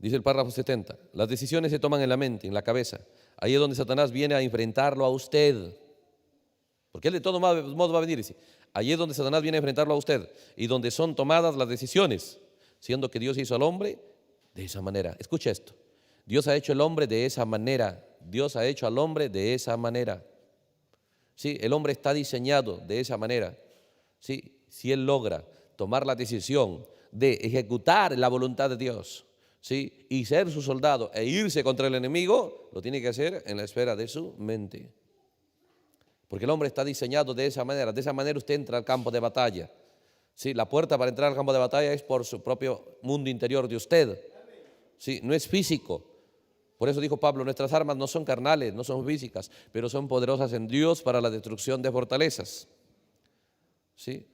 Dice el párrafo 70, las decisiones se toman en la mente, en la cabeza. Ahí es donde Satanás viene a enfrentarlo a usted. Porque él de todo modo va a venir. Dice, ahí es donde Satanás viene a enfrentarlo a usted. Y donde son tomadas las decisiones, siendo que Dios hizo al hombre de esa manera. Escucha esto. Dios ha hecho el hombre de esa manera. Dios ha hecho al hombre de esa manera. Sí, el hombre está diseñado de esa manera. Sí, si él logra tomar la decisión de ejecutar la voluntad de Dios, sí, y ser su soldado e irse contra el enemigo, lo tiene que hacer en la esfera de su mente. Porque el hombre está diseñado de esa manera. De esa manera usted entra al campo de batalla. Sí, la puerta para entrar al campo de batalla es por su propio mundo interior de usted. Sí, no es físico. Por eso dijo Pablo, nuestras armas no son carnales, no son físicas, pero son poderosas en Dios para la destrucción de fortalezas. ¿Sí?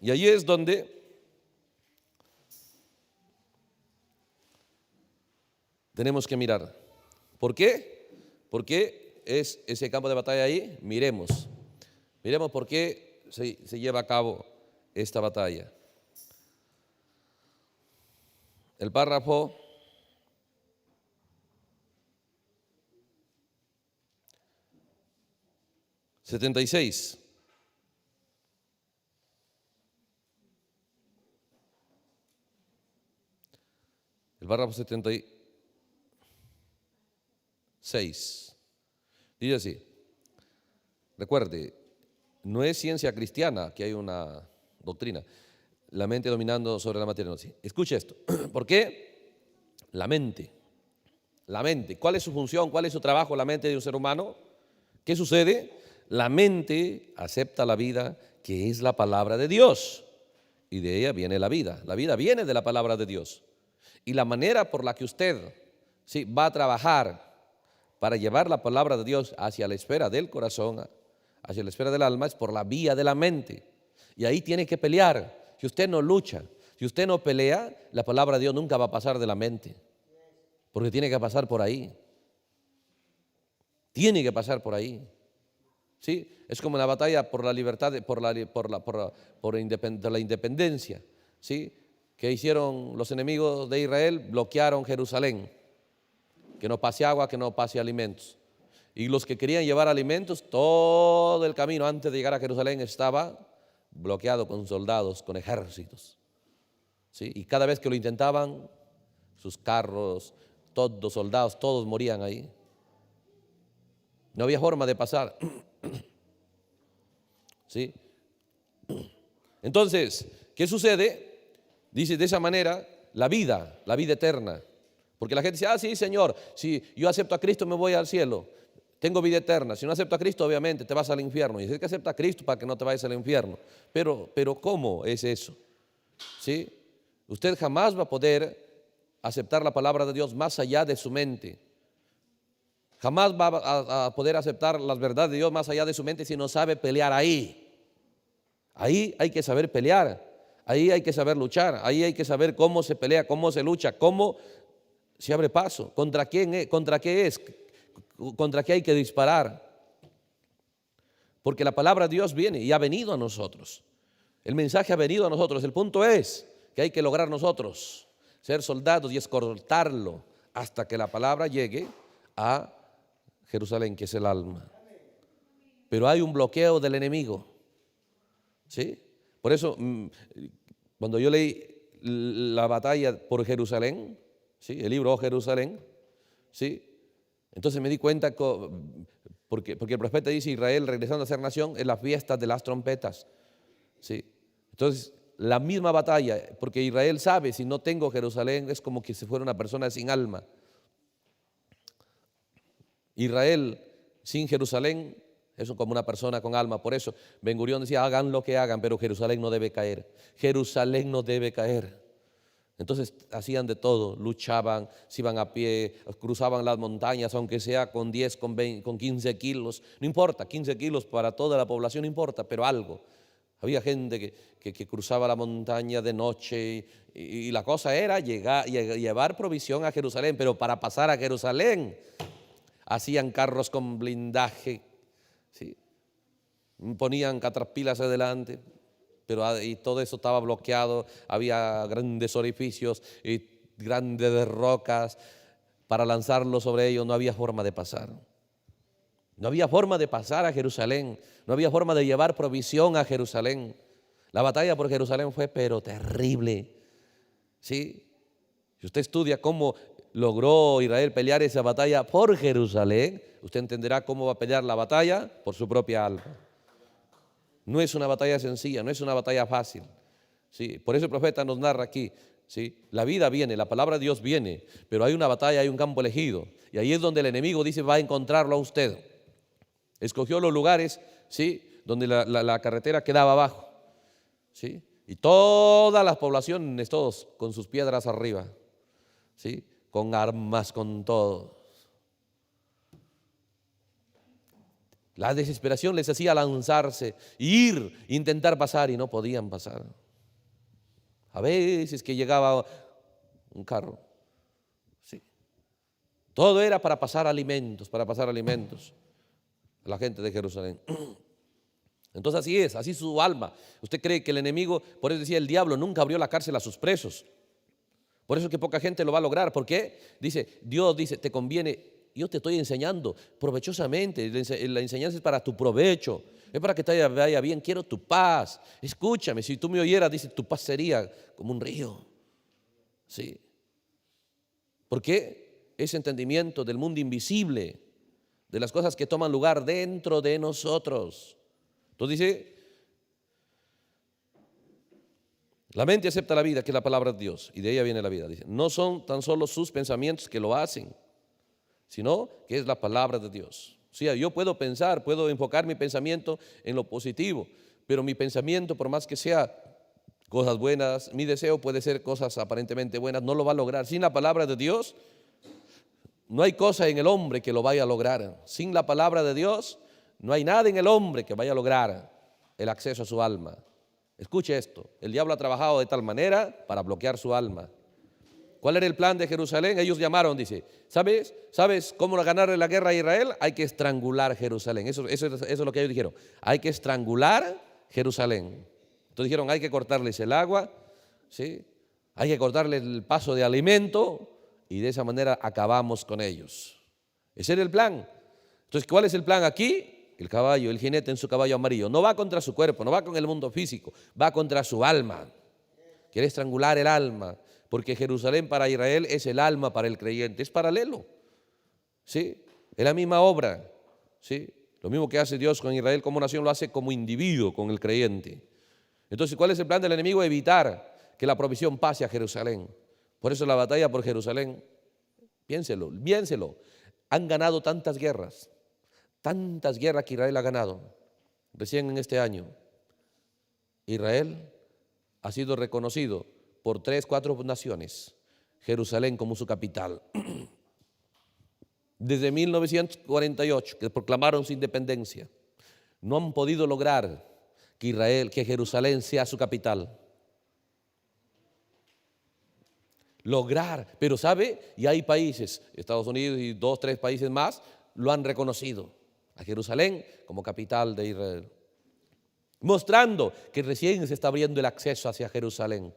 Y allí es donde tenemos que mirar. ¿Por qué? ¿Por qué es ese campo de batalla ahí? Miremos. Miremos por qué se lleva a cabo esta batalla. El párrafo 76. El párrafo 76. Dice así. Recuerde, no es ciencia cristiana que hay una doctrina, la mente dominando sobre la materia. No, sí. Escuche esto. ¿Por qué? La mente. ¿Cuál es su función? ¿Cuál es su trabajo? La mente de un ser humano. ¿Qué sucede? La mente acepta la vida que es la palabra de Dios y de ella viene la vida. La vida viene de la palabra de Dios. Y la manera por la que usted sí, va a trabajar para llevar la palabra de Dios hacia la esfera del corazón, hacia la esfera del alma, es por la vía de la mente. Y ahí tiene que pelear. Si usted no lucha, si usted no pelea, la palabra de Dios nunca va a pasar de la mente. Porque tiene que pasar por ahí. Tiene que pasar por ahí. ¿Sí? Es como la batalla por la libertad, por la independencia. ¿Sí? Que hicieron los enemigos de Israel, bloquearon Jerusalén. Que no pase agua, que no pase alimentos. Y los que querían llevar alimentos, todo el camino antes de llegar a Jerusalén estaba bloqueado con soldados, con ejércitos. ¿Sí? Y cada vez que lo intentaban, sus carros, todos soldados, todos morían ahí. No había forma de pasar. ¿Sí? Entonces, ¿qué sucede? Dice de esa manera, la vida eterna. Porque la gente dice, sí, Señor, si yo acepto a Cristo me voy al cielo, tengo vida eterna. Si no acepto a Cristo, obviamente te vas al infierno. Y dice que acepta a Cristo para que no te vayas al infierno. Pero ¿cómo es eso? ¿Sí? Usted jamás va a poder aceptar la palabra de Dios más allá de su mente. Jamás va a poder aceptar las verdades de Dios más allá de su mente si no sabe pelear ahí. Ahí hay que saber pelear, ahí hay que saber luchar, ahí hay que saber cómo se pelea, cómo se lucha, cómo se abre paso, contra quién es, contra qué hay que disparar. Porque la palabra de Dios viene y ha venido a nosotros. El mensaje ha venido a nosotros. El punto es que hay que lograr nosotros ser soldados y escoltarlo hasta que la palabra llegue a Jerusalén, que es el alma. Pero hay un bloqueo del enemigo. ¿Sí? Por eso, cuando yo leí la batalla por Jerusalén, ¿sí? El libro Jerusalén, ¿sí? Entonces me di cuenta, porque el profeta dice, Israel regresando a ser nación es la fiesta de las trompetas. ¿Sí? Entonces, la misma batalla, porque Israel sabe, si no tengo Jerusalén, es como que si fuera una persona sin alma. Israel sin Jerusalén es como una persona con alma. Por eso Ben Gurión decía, hagan lo que hagan, pero Jerusalén no debe caer. Jerusalén no debe caer. Entonces hacían de todo, luchaban, se iban a pie, cruzaban las montañas, aunque sea con 10, con 20, con 15 kilos. No importa, 15 kilos para toda la población no importa, pero algo. Había gente que cruzaba la montaña de noche y la cosa era llevar provisión a Jerusalén, pero para pasar a Jerusalén hacían carros con blindaje, ¿sí? Ponían catrapilas adelante, pero y todo eso estaba bloqueado, había grandes orificios y grandes rocas para lanzarlo sobre ellos. No había forma de pasar. No había forma de pasar a Jerusalén. No había forma de llevar provisión a Jerusalén. La batalla por Jerusalén fue pero terrible. ¿Sí? Si usted estudia cómo logró Israel pelear esa batalla por Jerusalén, usted entenderá cómo va a pelear la batalla por su propia alma. No es una batalla sencilla, no es una batalla fácil. ¿Sí? Por eso el profeta nos narra aquí, ¿sí? La vida viene, la palabra de Dios viene, pero hay una batalla, hay un campo elegido. Y ahí es donde el enemigo dice va a encontrarlo a usted. Escogió los lugares, ¿sí?, donde la carretera quedaba abajo, ¿sí? Y todas las poblaciones, todos con sus piedras arriba, ¿sí?, con armas, con todo. La desesperación les hacía lanzarse, ir, intentar pasar y no podían pasar. A veces que llegaba un carro, ¿sí? Todo era para pasar alimentos, a la gente de Jerusalén. Entonces así es su alma. Usted cree que el enemigo, por eso decía el diablo, nunca abrió la cárcel a sus presos. Por eso es que poca gente lo va a lograr. ¿Por qué? Dios dice, te conviene, yo te estoy enseñando provechosamente, la enseñanza es para tu provecho, es para que te vaya bien, quiero tu paz. Escúchame, si tú me oyeras, dice, tu paz sería como un río. ¿Sí? ¿Por qué? Ese entendimiento del mundo invisible, de las cosas que toman lugar dentro de nosotros. Entonces dice, la mente acepta la vida, que es la palabra de Dios, y de ella viene la vida. Dice, no son tan solo sus pensamientos que lo hacen, sino que es la palabra de Dios. O sea, yo puedo pensar, puedo enfocar mi pensamiento en lo positivo, pero mi pensamiento, por más que sea cosas buenas, mi deseo puede ser cosas aparentemente buenas, no lo va a lograr. Sin la palabra de Dios, no hay cosa en el hombre que lo vaya a lograr. Sin la palabra de Dios, no hay nada en el hombre que vaya a lograr el acceso a su alma. Escuche esto, el diablo ha trabajado de tal manera para bloquear su alma. ¿Cuál era el plan de Jerusalén? Ellos llamaron, dice, ¿sabes cómo ganarle la guerra a Israel? Hay que estrangular Jerusalén. Eso es lo que ellos dijeron. Hay que estrangular Jerusalén. Entonces dijeron, hay que cortarles el agua, ¿sí? Hay que cortarles el paso de alimento y de esa manera acabamos con ellos. Ese era el plan. Entonces, ¿cuál es el plan aquí? El caballo, el jinete en su caballo amarillo. No va contra su cuerpo, no va con el mundo físico, va contra su alma. Quiere estrangular el alma. Porque Jerusalén para Israel es el alma para el creyente, es paralelo, ¿sí? Es la misma obra, ¿sí? Lo mismo que hace Dios con Israel como nación, lo hace como individuo con el creyente. Entonces, ¿cuál es el plan del enemigo? Evitar que la provisión pase a Jerusalén. Por eso la batalla por Jerusalén, piénselo, han ganado tantas guerras que Israel ha ganado. Recién en este año, Israel ha sido reconocido por 3, 4 naciones, Jerusalén como su capital. Desde 1948, que proclamaron su independencia, no han podido lograr que Jerusalén sea su capital. Pero ¿sabe? Y hay países, Estados Unidos y 2, 3 países más, lo han reconocido a Jerusalén como capital de Israel, mostrando que recién se está abriendo el acceso hacia Jerusalén.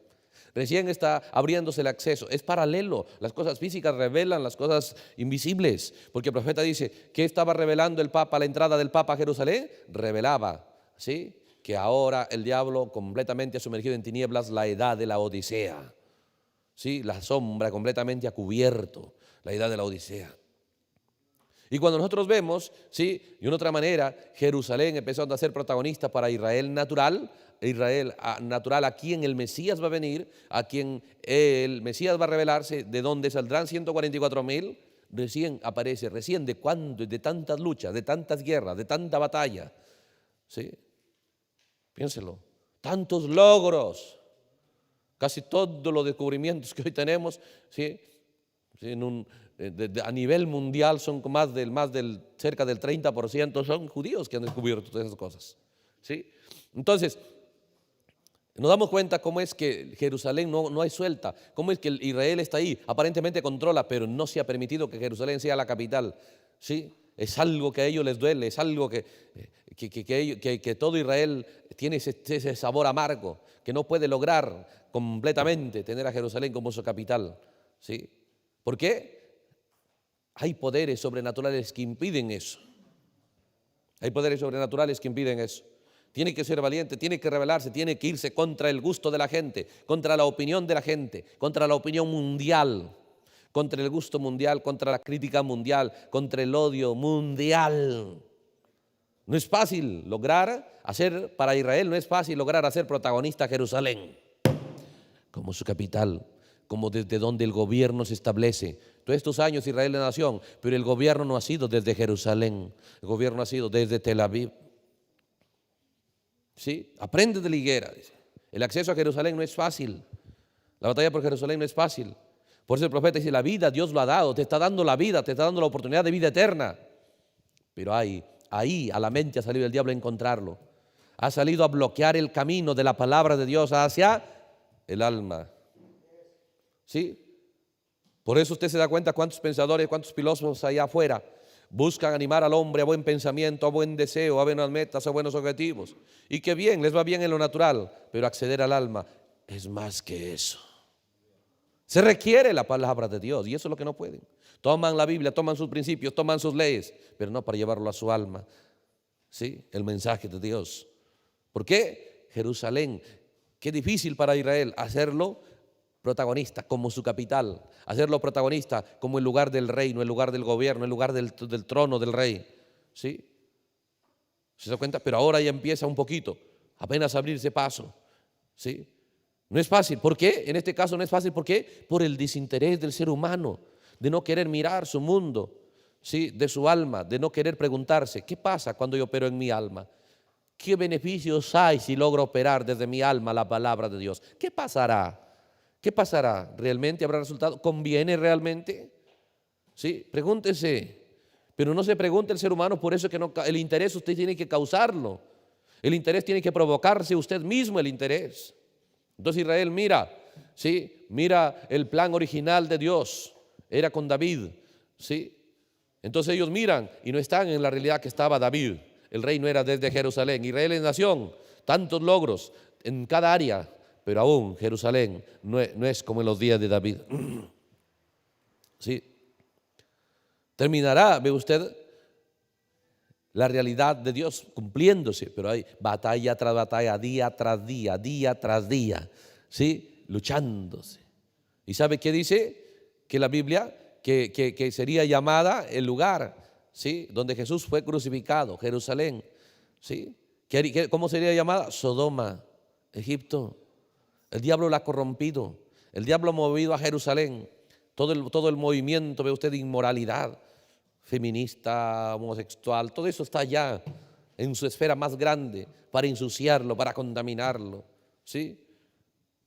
Recién está abriéndose el acceso. Es paralelo. Las cosas físicas revelan las cosas invisibles. Porque el profeta dice, ¿qué estaba revelando el Papa, la entrada del Papa a Jerusalén? Revelaba, ¿sí?, que ahora el diablo completamente ha sumergido en tinieblas la edad de la Odisea. ¿Sí? La sombra completamente ha cubierto la edad de la Odisea. Y cuando nosotros vemos, ¿sí?, de una otra manera, Jerusalén empezando a ser protagonista para Israel natural, a quien el Mesías va a venir, a quien el Mesías va a revelarse, de donde saldrán 144,000, recién aparece, de tantas luchas, de tantas guerras, de tanta batalla, ¿sí? Piénselo, tantos logros, casi todos los descubrimientos que hoy tenemos, ¿sí?, a nivel mundial son cerca del 30% son judíos que han descubierto todas esas cosas, ¿sí? Entonces, nos damos cuenta cómo es que Jerusalén no es suelta, cómo es que Israel está ahí, aparentemente controla, pero no se ha permitido que Jerusalén sea la capital, ¿sí? Es algo que a ellos les duele, es algo que todo Israel tiene ese sabor amargo, que no puede lograr completamente tener a Jerusalén como su capital, ¿Sí? ¿Por qué? Hay poderes sobrenaturales que impiden eso. Hay poderes sobrenaturales que impiden eso. Tiene que ser valiente, tiene que rebelarse, tiene que irse contra el gusto de la gente, contra la opinión de la gente, contra la opinión mundial, contra el gusto mundial, contra la crítica mundial, contra el odio mundial. No es fácil lograr hacer, para Israel no es fácil lograr hacer protagonista a Jerusalén como su capital, como desde donde el gobierno se establece. Todos estos años Israel es nación, pero el gobierno no ha sido desde Jerusalén, el gobierno ha sido desde Tel Aviv. ¿Sí? Aprende de la higuera, dice. El acceso a Jerusalén no es fácil, la batalla por Jerusalén no es fácil. Por eso el profeta dice, la vida Dios lo ha dado, te está dando la vida, te está dando la oportunidad de vida eterna. Pero ahí a la mente ha salido el diablo a encontrarlo. Ha salido a bloquear el camino de la palabra de Dios hacia el alma. ¿Sí? Por eso usted se da cuenta cuántos pensadores, cuántos filósofos allá afuera buscan animar al hombre a buen pensamiento, a buen deseo, a buenas metas, a buenos objetivos. Y que bien, les va bien en lo natural, pero acceder al alma es más que eso. Se requiere la palabra de Dios y eso es lo que no pueden. Toman la Biblia, toman sus principios, toman sus leyes, pero no para llevarlo a su alma. ¿Sí? El mensaje de Dios. ¿Por qué? Jerusalén. Qué difícil para Israel hacerlo protagonista como su capital, hacerlo protagonista como el lugar del reino, el lugar del gobierno, el lugar del trono del rey. ¿Sí? ¿Se da cuenta? Pero ahora ya empieza un poquito, apenas a abrirse paso. ¿Sí? No es fácil. ¿Por qué? En este caso no es fácil. ¿Por qué? Por el desinterés del ser humano, de no querer mirar su mundo, ¿sí? De su alma, de no querer preguntarse, ¿qué pasa cuando yo opero en mi alma? ¿Qué beneficios hay si logro operar desde mi alma la palabra de Dios? ¿Qué pasará? ¿Qué pasará? ¿Realmente habrá resultado? ¿Conviene realmente? ¿Sí? Pregúntese. Pero no se pregunte el ser humano, por eso que no, el interés usted tiene que causarlo. El interés tiene que provocarse usted mismo el interés. Entonces Israel mira, ¿sí? Mira el plan original de Dios, era con David, ¿sí? Entonces ellos miran y no están en la realidad que estaba David. El reino era desde Jerusalén. Israel es nación, tantos logros en cada área, pero aún Jerusalén no es como en los días de David. ¿Sí? Terminará, ve usted, la realidad de Dios cumpliéndose, pero hay batalla tras batalla, día tras día, día tras día, ¿sí? Luchándose. ¿Y sabe qué dice? Que la Biblia, que sería llamada el lugar, ¿sí? Donde Jesús fue crucificado, Jerusalén, ¿sí? ¿Cómo sería llamada? Sodoma, Egipto. El diablo la ha corrompido, el diablo ha movido a Jerusalén, todo el movimiento, ve usted, de inmoralidad, feminista, homosexual, todo eso está allá en su esfera más grande para ensuciarlo, para contaminarlo, ¿sí?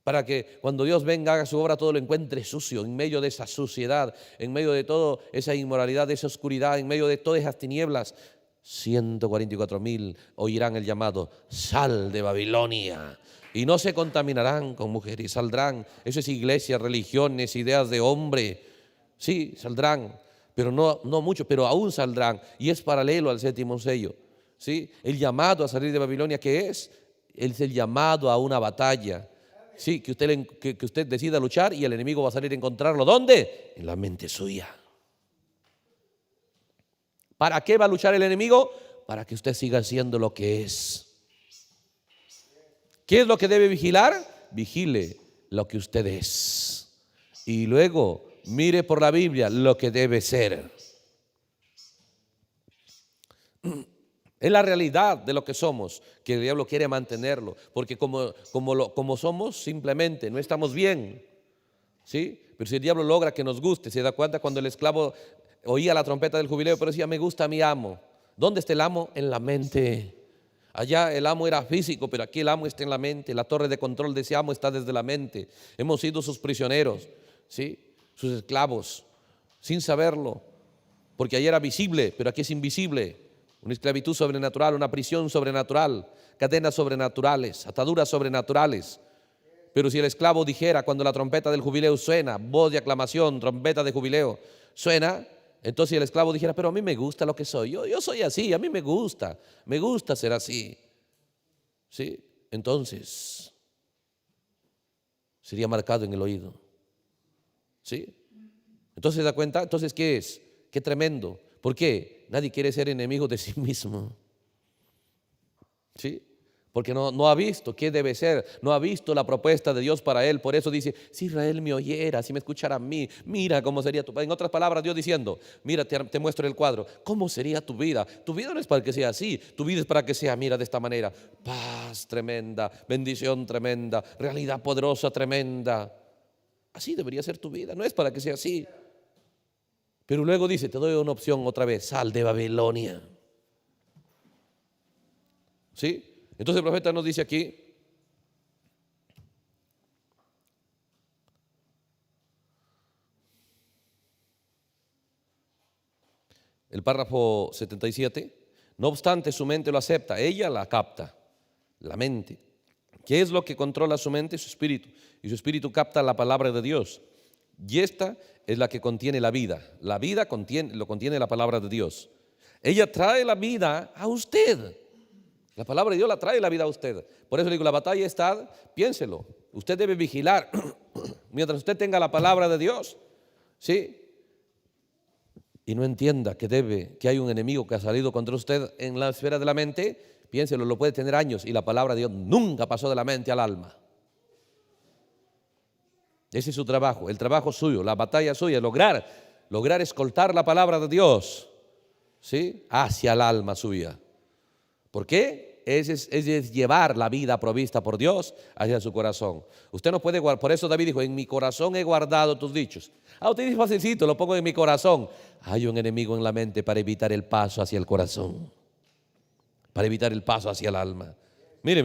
Para que cuando Dios venga, haga su obra, todo lo encuentre sucio, en medio de esa suciedad, en medio de toda esa inmoralidad, de esa oscuridad, en medio de todas esas tinieblas. 144,000 oirán el llamado, sal de Babilonia, y no se contaminarán con mujeres, saldrán. Eso es iglesias, religiones, ideas de hombre, sí, saldrán, pero no mucho, pero aún saldrán, y es paralelo al séptimo sello, ¿sí? El llamado a salir de Babilonia, ¿qué es? Es el llamado a una batalla, ¿sí? Que usted decida luchar y el enemigo va a salir a encontrarlo. ¿Dónde? En la mente suya. ¿Para qué va a luchar el enemigo? Para que usted siga siendo lo que es. ¿Qué es lo que debe vigilar? Vigile lo que usted es. Y luego mire por la Biblia lo que debe ser. Es la realidad de lo que somos, que el diablo quiere mantenerlo, porque como somos, simplemente no estamos bien, ¿sí? Pero si el diablo logra que nos guste, se da cuenta cuando el esclavo oía la trompeta del jubileo, pero decía, me gusta a mi amo. ¿Dónde está el amo? En la mente. Allá el amo era físico, pero aquí el amo está en la mente. La torre de control de ese amo está desde la mente. Hemos sido sus prisioneros, ¿sí? Sus esclavos, sin saberlo, porque allá era visible, pero aquí es invisible. Una esclavitud sobrenatural, una prisión sobrenatural, cadenas sobrenaturales, ataduras sobrenaturales. Pero si el esclavo dijera cuando la trompeta del jubileo suena, voz de aclamación, trompeta de jubileo, suena, entonces el esclavo dijera, pero a mí me gusta lo que soy, yo soy así, a mí me gusta ser así, ¿sí? Entonces sería marcado en el oído, ¿sí? Entonces, ¿se da cuenta? Entonces, ¿qué es? Qué tremendo. ¿Por qué? Nadie quiere ser enemigo de sí mismo. ¿Sí? Porque no ha visto qué debe ser, no ha visto la propuesta de Dios para él. Por eso dice, si Israel me oyera, si me escuchara a mí, mira cómo sería tu vida. En otras palabras, Dios diciendo, mira, te muestro el cuadro, ¿cómo sería tu vida? Tu vida no es para que sea así, tu vida es para que sea, mira, de esta manera, paz tremenda, bendición tremenda, realidad poderosa tremenda. Así debería ser tu vida, no es para que sea así. Pero luego dice, te doy una opción otra vez, sal de Babilonia. ¿Sí? Entonces el profeta nos dice aquí, el párrafo 77, no obstante su mente lo acepta, ella la capta, la mente. ¿Qué es lo que controla su mente? Su espíritu. Y su espíritu capta la palabra de Dios. Y esta es la que contiene la vida. La vida lo contiene la palabra de Dios. Ella trae la vida a usted. La palabra de Dios la trae la vida a usted. Por eso le digo, la batalla está, piénselo. Usted debe vigilar. Mientras usted tenga la palabra de Dios, ¿sí? Y no entienda que hay un enemigo que ha salido contra usted en la esfera de la mente, piénselo, lo puede tener años y la palabra de Dios nunca pasó de la mente al alma. Ese es su trabajo, el trabajo suyo, la batalla suya, lograr escoltar la palabra de Dios, ¿sí? Hacia el alma suya. ¿Por qué? Es llevar la vida provista por Dios hacia su corazón. Usted no puede guardar, por eso David dijo, en mi corazón he guardado tus dichos. Usted dice facilito, lo pongo en mi corazón. Hay un enemigo en la mente para evitar el paso hacia el corazón, para evitar el paso hacia el alma. Mire.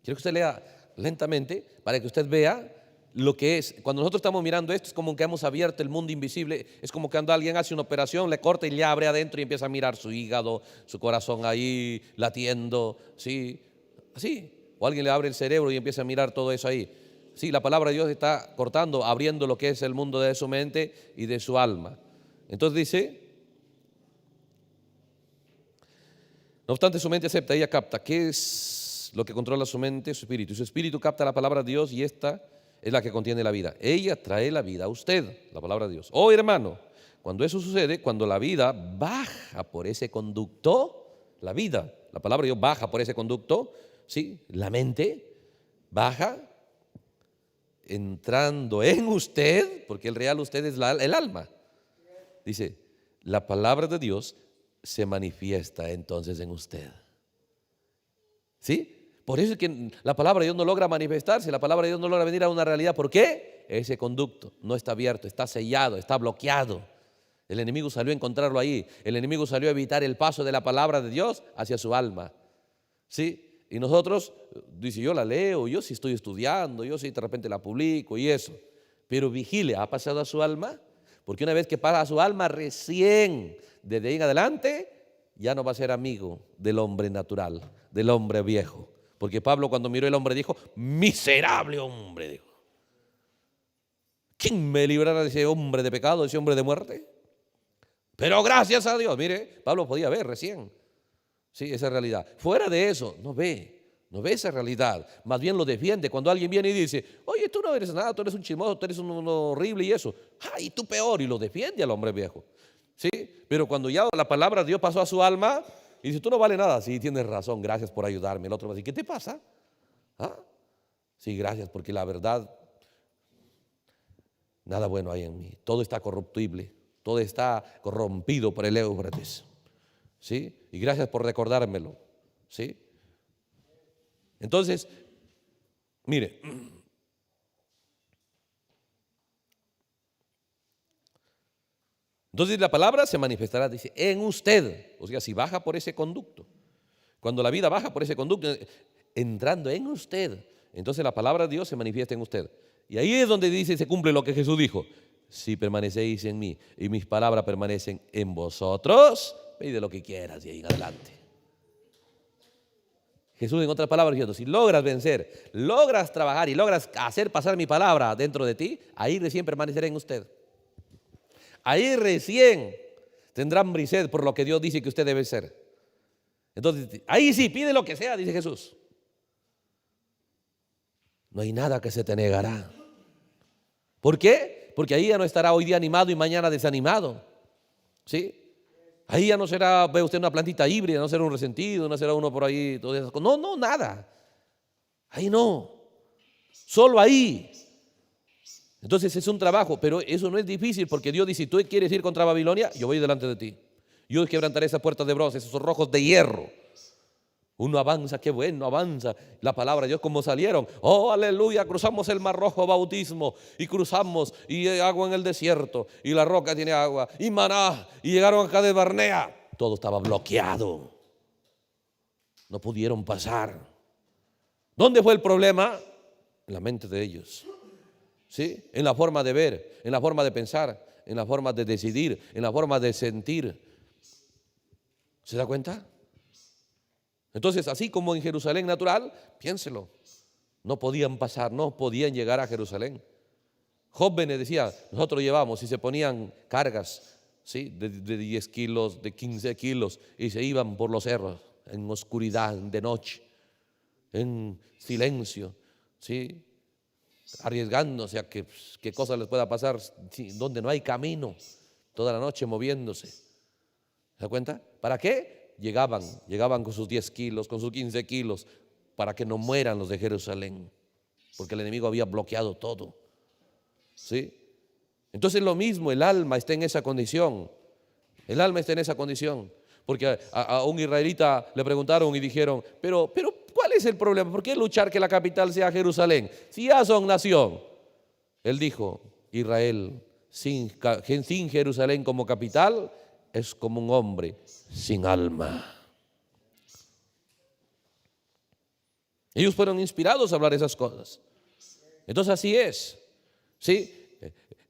Quiero que usted lea lentamente para que usted vea lo que es. Cuando nosotros estamos mirando esto, es como que hemos abierto el mundo invisible. Es como que cuando alguien hace una operación, le corta y le abre adentro y empieza a mirar su hígado, su corazón ahí latiendo, ¿sí? Así. O alguien le abre el cerebro y empieza a mirar todo eso ahí. Sí, la palabra de Dios está cortando, abriendo lo que es el mundo de su mente y de su alma. Entonces dice, no obstante su mente acepta, ella capta. ¿Qué es lo que controla su mente? Su espíritu. Su espíritu capta la palabra de Dios y esta es la que contiene la vida. Ella trae la vida a usted, la palabra de Dios. Oh, hermano, cuando eso sucede, cuando la vida baja por ese conducto, la palabra de Dios baja por ese conducto, ¿sí? La mente baja entrando en usted, porque el real usted es el alma. Dice, la palabra de Dios se manifiesta entonces en usted. ¿Sí? Por eso es que la palabra de Dios no logra manifestarse, la palabra de Dios no logra venir a una realidad. ¿Por qué? Ese conducto no está abierto, está sellado, está bloqueado. El enemigo salió a encontrarlo ahí. El enemigo salió a evitar el paso de la palabra de Dios hacia su alma. ¿Sí? Y nosotros, dice, yo la leo, yo sí estoy estudiando, yo sí de repente la publico y eso. Pero vigile, ¿ha pasado a su alma? Porque una vez que pasa a su alma, recién, desde ahí en adelante, ya no va a ser amigo del hombre natural, del hombre viejo. Porque Pablo cuando miró el hombre dijo, miserable hombre, dijo. ¿Quién me librará de ese hombre de pecado, de ese hombre de muerte? Pero gracias a Dios, mire, Pablo podía ver recién, sí, esa realidad. Fuera de eso, no ve esa realidad, más bien lo defiende. Cuando alguien viene y dice, oye, tú no eres nada, tú eres un chismoso, tú eres un horrible y eso, ay, tú peor, y lo defiende al hombre viejo, sí. Pero cuando ya la palabra de Dios pasó a su alma, y dice, tú no vales nada. Sí, tienes razón, gracias por ayudarme. El otro va a decir, ¿qué te pasa? Sí, gracias, porque la verdad, nada bueno hay en mí. Todo está corruptible, todo está corrompido por el Éufrates. ¿Sí? Y gracias por recordármelo. ¿Sí? Entonces, mire, entonces la palabra se manifestará, dice, en usted. O sea, si baja por ese conducto, cuando la vida baja por ese conducto, entrando en usted, entonces la palabra de Dios se manifiesta en usted. Y ahí es donde dice, se cumple lo que Jesús dijo, si permanecéis en mí y mis palabras permanecen en vosotros, pide lo que quieras y ahí en adelante. Jesús en otras palabras diciendo, si logras vencer, logras trabajar y logras hacer pasar mi palabra dentro de ti, ahí recién permaneceré en usted. Ahí recién tendrá hambre y sed por lo que Dios dice que usted debe ser. Entonces, ahí sí, pide lo que sea, dice Jesús. No hay nada que se te negará. ¿Por qué? Porque ahí ya no estará hoy día animado y mañana desanimado. ¿Sí? Ahí ya no será, ve usted, una plantita híbrida, no será un resentido, no será uno por ahí, todas esas cosas. No, no, nada. Ahí no. Solo ahí. Entonces es un trabajo, pero eso no es difícil porque Dios dice: si tú quieres ir contra Babilonia, yo voy delante de ti. Yo quebrantaré esas puertas de bronce, esos cerrojos de hierro. Uno avanza, qué bueno, avanza. La palabra de Dios, como salieron. Oh, aleluya, cruzamos el Mar Rojo, bautismo. Y cruzamos, y hay agua en el desierto. Y la roca tiene agua. Y maná. Y llegaron acá de Barnea. Todo estaba bloqueado. No pudieron pasar. ¿Dónde fue el problema? En la mente de ellos. ¿Sí? En la forma de ver, en la forma de pensar, en la forma de decidir, en la forma de sentir. ¿Se da cuenta? Entonces, así como en Jerusalén natural, piénselo, no podían pasar, no podían llegar a Jerusalén. Jóvenes decía, nosotros llevamos, y se ponían cargas, ¿sí? de 10 kilos, de 15 kilos, y se iban por los cerros, en oscuridad, de noche, en silencio, ¿sí? Arriesgándose a que qué cosa les pueda pasar, donde no hay camino, toda la noche moviéndose. ¿Se da cuenta? ¿Para qué? Llegaban con sus 10 kilos, con sus 15 kilos, para que no mueran los de Jerusalén, porque el enemigo había bloqueado todo. ¿Sí? Entonces lo mismo, el alma está en esa condición. El alma está en esa condición. Porque a un israelita le preguntaron y dijeron, pero ¿cuál es el problema? ¿Por qué luchar que la capital sea Jerusalén? Si ya son nación. Él dijo, Israel sin Jerusalén como capital es como un hombre sin alma. Ellos fueron inspirados a hablar esas cosas. Entonces así es. ¿Sí?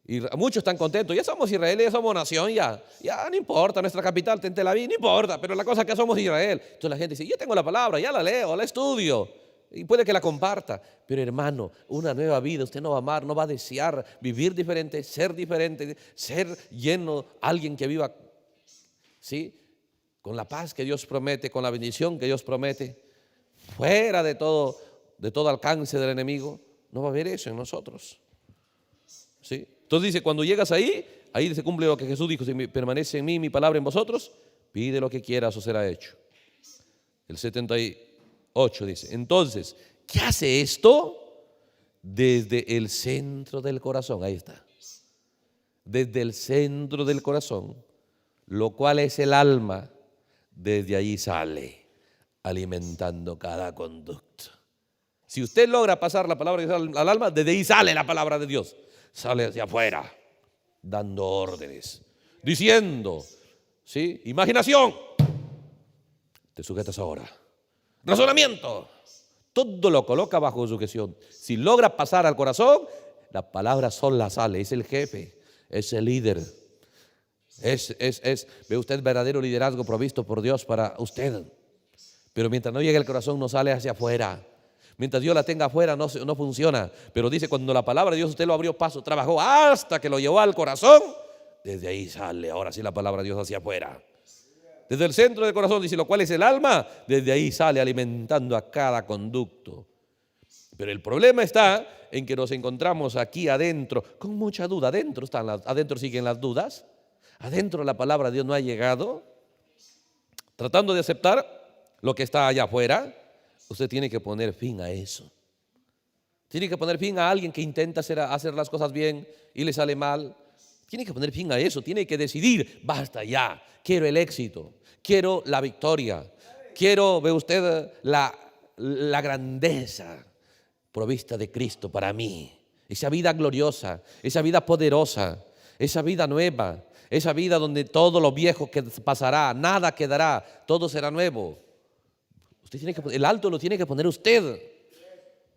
Y muchos están contentos, ya somos Israel, ya somos nación, ya no importa, nuestra capital en Tel Aviv, no importa, pero la cosa es que somos Israel. Entonces la gente dice, yo tengo la palabra, ya la leo, la estudio, y puede que la comparta, pero hermano, una nueva vida, usted no va a amar, no va a desear vivir diferente, ser lleno, alguien que viva, ¿sí? Con la paz que Dios promete, con la bendición que Dios promete, fuera de todo alcance del enemigo. No va a haber eso en nosotros, ¿sí? Entonces dice, cuando llegas ahí se cumple lo que Jesús dijo: si permanece en mí, mi palabra en vosotros, pide lo que quieras o será hecho. El 78 dice, entonces, ¿qué hace esto? Desde el centro del corazón, ahí está. Desde el centro del corazón, lo cual es el alma, desde allí sale, alimentando cada conducto. Si usted logra pasar la palabra de Dios al alma, desde ahí sale la palabra de Dios. Sale hacia afuera, dando órdenes, diciendo, ¿sí? Imaginación, te sujetas ahora. Razonamiento, todo lo coloca bajo sujeción. Si logra pasar al corazón, la palabra sola sale. Es el jefe, es el líder. Ve usted verdadero liderazgo provisto por Dios para usted. Pero mientras no llegue al corazón, no sale hacia afuera. Mientras Dios la tenga afuera no funciona. Pero dice, cuando la palabra de Dios usted lo abrió paso, trabajó hasta que lo llevó al corazón, desde ahí sale, ahora sí, la palabra de Dios hacia afuera. Desde el centro del corazón, dice, lo cual es el alma, desde ahí sale alimentando a cada conducto. Pero el problema está en que nos encontramos aquí adentro con mucha duda. Adentro siguen las dudas. Adentro la palabra de Dios no ha llegado. Tratando de aceptar lo que está allá afuera. Usted tiene que poner fin a eso. Tiene que poner fin a alguien que intenta hacer las cosas bien y le sale mal. Tiene que poner fin a eso. Tiene que decidir, basta ya. Quiero el éxito. Quiero la victoria. Quiero, ve usted, la grandeza provista de Cristo para mí. Esa vida gloriosa, esa vida poderosa, esa vida nueva, esa vida donde todo lo viejo que pasará, nada quedará, todo será nuevo. Usted tiene que, el alto lo tiene que poner usted,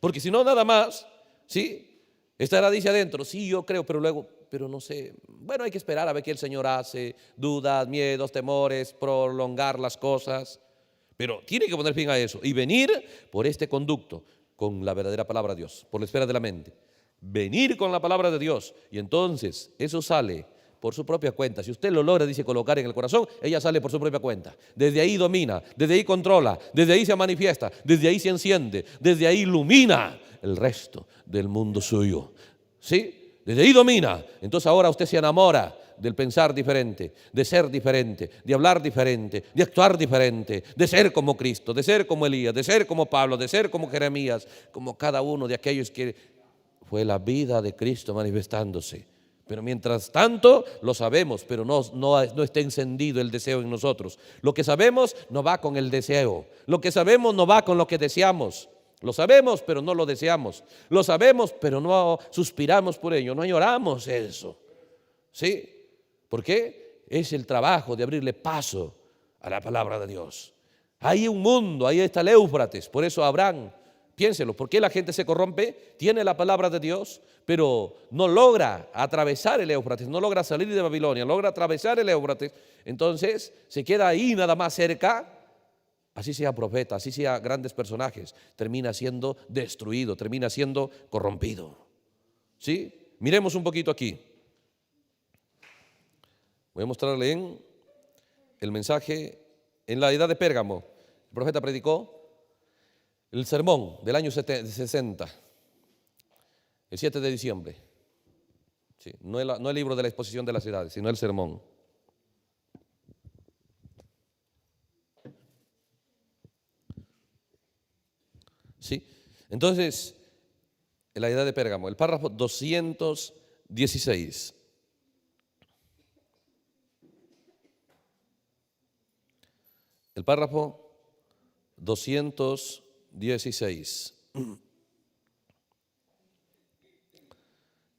porque si no nada más, ¿sí? Estará, dice adentro, sí, yo creo, pero no sé, bueno, hay que esperar a ver qué el Señor hace, dudas, miedos, temores, prolongar las cosas, pero tiene que poner fin a eso y venir por este conducto con la verdadera palabra de Dios, por la esfera de la mente, venir con la palabra de Dios y entonces eso sale por su propia cuenta. Si usted lo logra, dice, colocar en el corazón, ella sale por su propia cuenta. Desde ahí domina, desde ahí controla, desde ahí se manifiesta, desde ahí se enciende, desde ahí ilumina el resto del mundo suyo. ¿Sí? Desde ahí domina. Entonces ahora usted se enamora del pensar diferente, de ser diferente, de hablar diferente, de actuar diferente, de ser como Cristo, de ser como Elías, de ser como Pablo, de ser como Jeremías, como cada uno de aquellos que fue la vida de Cristo manifestándose. Pero mientras tanto lo sabemos, pero no está encendido el deseo en nosotros. Lo que sabemos no va con el deseo. Lo que sabemos no va con lo que deseamos. Lo sabemos, pero no lo deseamos. Lo sabemos, pero no suspiramos por ello, no lloramos eso. ¿Sí? ¿Por qué? Es el trabajo de abrirle paso a la palabra de Dios. Hay un mundo, ahí está el Éufrates. Por eso Abraham, piénselo, ¿por qué la gente se corrompe? Tiene la palabra de Dios, pero no logra atravesar el Éufrates, no logra salir de Babilonia, logra atravesar el Éufrates. Entonces se queda ahí nada más cerca. Así sea profeta, así sea grandes personajes, termina siendo destruido, termina siendo corrompido. ¿Sí? Miremos un poquito aquí. Voy a mostrarle en el mensaje en la edad de Pérgamo. El profeta predicó el sermón del año 60, el 7 de diciembre. Sí, no el libro de la exposición de las edades, sino el sermón. ¿Sí? Entonces, en la edad de Pérgamo, el párrafo 216. El párrafo 216.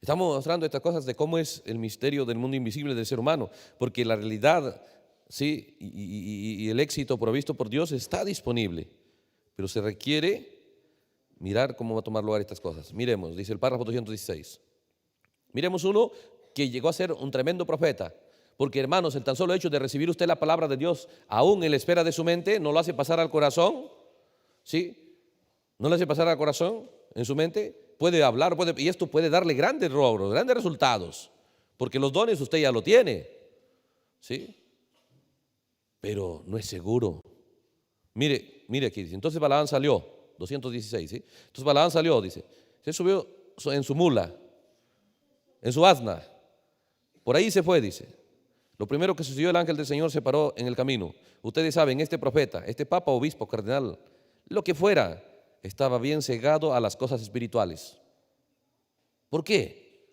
Estamos mostrando estas cosas de cómo es el misterio del mundo invisible del ser humano, porque la realidad, sí, y el éxito provisto por Dios está disponible, pero se requiere mirar cómo va a tomar lugar estas cosas. Miremos, dice el párrafo 216. Miremos uno que llegó a ser un tremendo profeta, porque hermanos, el tan solo hecho de recibir usted la palabra de Dios, aún en la espera de su mente, no lo hace pasar al corazón, ¿sí? No lo hace pasar al corazón, en su mente, puede hablar, y esto puede darle grandes logros, grandes resultados, porque los dones usted ya lo tiene, ¿sí? Pero no es seguro. Mire aquí, dice, entonces Balaam salió, 216, ¿sí? Entonces Balaam salió, dice, se subió en su mula, en su asna, por ahí se fue, dice. Lo primero que sucedió, el ángel del Señor se paró en el camino. Ustedes saben, este profeta, este papa, obispo, cardenal, lo que fuera, estaba bien cegado a las cosas espirituales. ¿Por qué?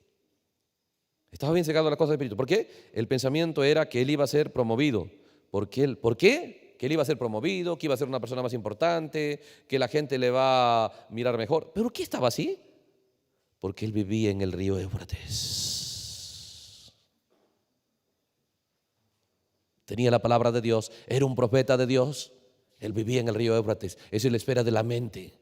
Estaba bien cegado a las cosas espirituales. ¿Por qué? El pensamiento era que él iba a ser promovido. ¿Por qué? Que él iba a ser promovido, que iba a ser una persona más importante, que la gente le va a mirar mejor. ¿Pero qué estaba así? Porque él vivía en el río Éufrates. Tenía la palabra de Dios, era un profeta de Dios. Él vivía en el río Éufrates. Esa es la esfera de la mente.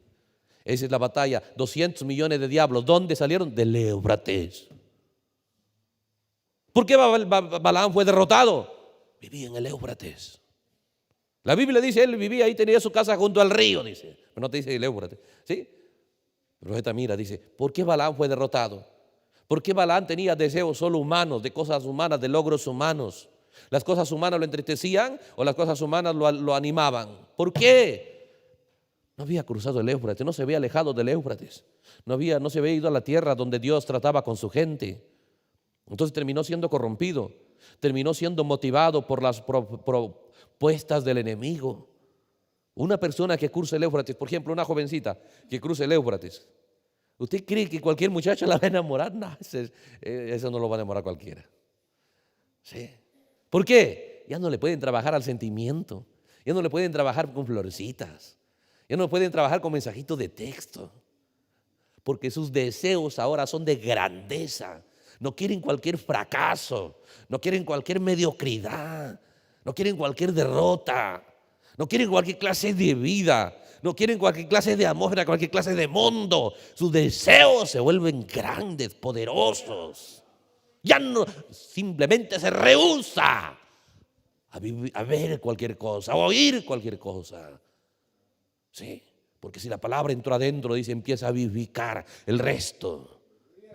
Esa es la batalla. 200 millones de diablos. ¿Dónde salieron? Del Éufrates. ¿Por qué Balaam fue derrotado? Vivía en el Éufrates. La Biblia dice, él vivía ahí, tenía su casa junto al río, dice. Pero no te dice el Éufrates. ¿Sí? El profeta mira, dice, ¿por qué Balaam fue derrotado? ¿Por qué Balaam tenía deseos solo humanos, de cosas humanas, de logros humanos? ¿Las cosas humanas lo entristecían o las cosas humanas lo animaban? ¿Por qué? No había cruzado el Éufrates, no se había alejado del Éufrates, no se había ido a la tierra donde Dios trataba con su gente. Entonces terminó siendo corrompido, terminó siendo motivado por las propuestas del enemigo. Una persona que cruza el Éufrates, por ejemplo, una jovencita que cruza el Éufrates, ¿usted cree que cualquier muchacha la va a enamorar? No, eso no lo va a enamorar cualquiera. ¿Sí? ¿Por qué? Ya no le pueden trabajar al sentimiento, ya no le pueden trabajar con florecitas, ya no pueden trabajar con mensajitos de texto, porque sus deseos ahora son de grandeza. No quieren cualquier fracaso, no quieren cualquier mediocridad, no quieren cualquier derrota, no quieren cualquier clase de vida, no quieren cualquier clase de atmósfera, cualquier clase de mundo. Sus deseos se vuelven grandes, poderosos. Ya no, simplemente se rehúsa a ver cualquier cosa, a oír cualquier cosa. Sí, porque si la palabra entró adentro, dice, empieza a vivificar el resto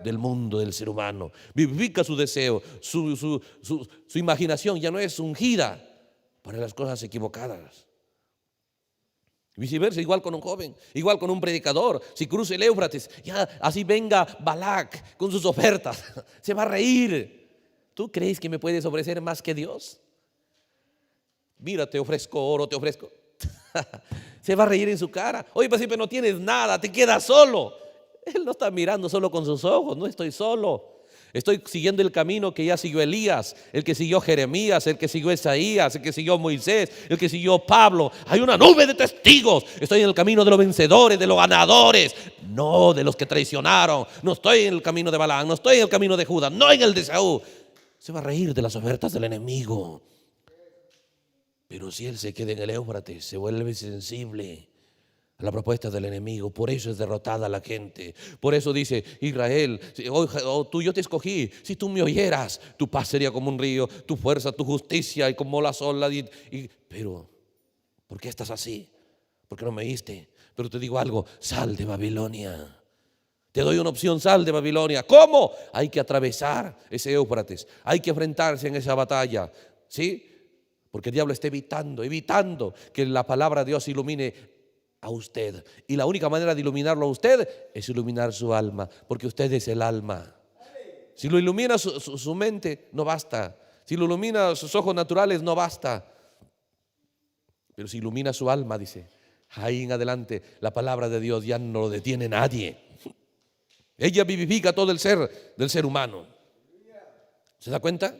del mundo del ser humano. Vivifica su deseo, su imaginación ya no es ungida para las cosas equivocadas. Viceversa, igual con un joven, igual con un predicador. Si cruza el Éufrates, ya así venga Balac con sus ofertas, se va a reír. ¿Tú crees que me puedes ofrecer más que Dios? Mira, te ofrezco oro, te ofrezco. Se va a reír en su cara. Oye, pues siempre no tienes nada, te quedas solo. Él no está mirando solo con sus ojos, no estoy solo. Estoy siguiendo el camino que ya siguió Elías, el que siguió Jeremías, el que siguió Isaías, el que siguió Moisés, el que siguió Pablo. Hay una nube de testigos. Estoy en el camino de los vencedores, de los ganadores, no de los que traicionaron. No estoy en el camino de Balaam, no estoy en el camino de Judas, no en el de Saúl. Se va a reír de las ofertas del enemigo. Pero si él se queda en el Éufrates, se vuelve sensible a la propuesta del enemigo. Por eso es derrotada la gente. Por eso dice Israel: tú, yo te escogí. Si tú me oyeras, tu paz sería como un río, tu fuerza, tu justicia y como las olas. Pero ¿por qué estás así? ¿Por qué no me oíste? Pero te digo algo: sal de Babilonia. Te doy una opción: sal de Babilonia. ¿Cómo? Hay que atravesar ese Éufrates, hay que enfrentarse en esa batalla, ¿sí? Porque el diablo está evitando que la palabra de Dios ilumine a usted. Y la única manera de iluminarlo a usted es iluminar su alma, porque usted es el alma. Si lo ilumina su mente, no basta. Si lo ilumina sus ojos naturales, no basta. Pero si ilumina su alma, dice, ahí en adelante la palabra de Dios ya no lo detiene nadie. Ella vivifica todo el ser del ser humano. ¿Se da cuenta?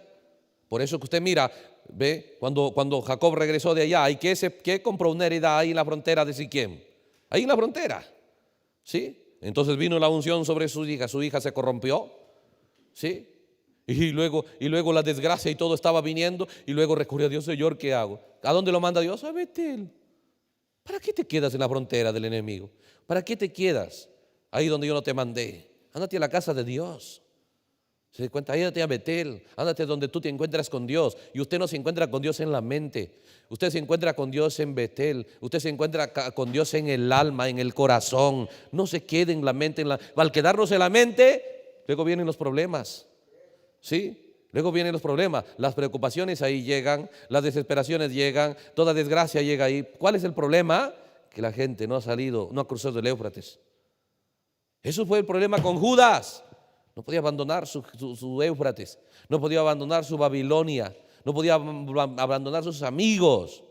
Por eso que usted mira, ve, cuando Jacob regresó de allá, ¿y qué compró una heredad ahí en la frontera de Siquem? Ahí en la frontera, ¿sí? Entonces vino la unción sobre su hija se corrompió, ¿sí? Y luego la desgracia y todo estaba viniendo, y luego recurrió a Dios: Señor, ¿qué hago? ¿A dónde lo manda Dios? A Betel. ¿Para qué te quedas en la frontera del enemigo? ¿Para qué te quedas ahí donde yo no te mandé? Ándate a la casa de Dios. ¿Se da cuenta? Ándate a Betel, ándate donde tú te encuentras con Dios. Y usted no se encuentra con Dios en la mente, usted se encuentra con Dios en Betel, usted se encuentra con Dios en el alma, en el corazón. No se quede en la mente. Al quedarnos en la mente, luego vienen los problemas, ¿sí? Luego vienen los problemas, las preocupaciones ahí llegan, las desesperaciones llegan, toda desgracia llega ahí. ¿Cuál es el problema? Que la gente no ha salido, no ha cruzado el Éufrates. Eso fue el problema con Judas. No podía abandonar su Éufrates, no podía abandonar su Babilonia, no podía abandonar sus amigos,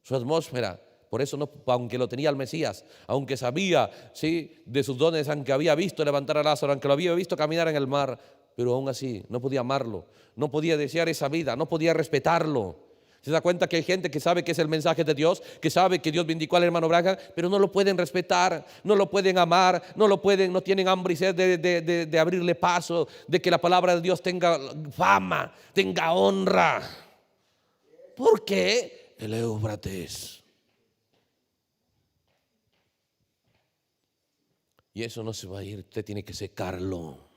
su atmósfera. Por eso, no, aunque lo tenía el Mesías, aunque sabía, ¿sí?, de sus dones, aunque había visto levantar a Lázaro, aunque lo había visto caminar en el mar, pero aún así no podía amarlo, no podía desear esa vida, no podía respetarlo. ¿Se da cuenta que hay gente que sabe que es el mensaje de Dios, que sabe que Dios vindicó al hermano Branham, pero no lo pueden respetar, no lo pueden amar, no tienen hambre y sed de abrirle paso, de que la palabra de Dios tenga fama, tenga honra? ¿Por qué? El Éufrates. Y eso no se va a ir, usted tiene que secarlo.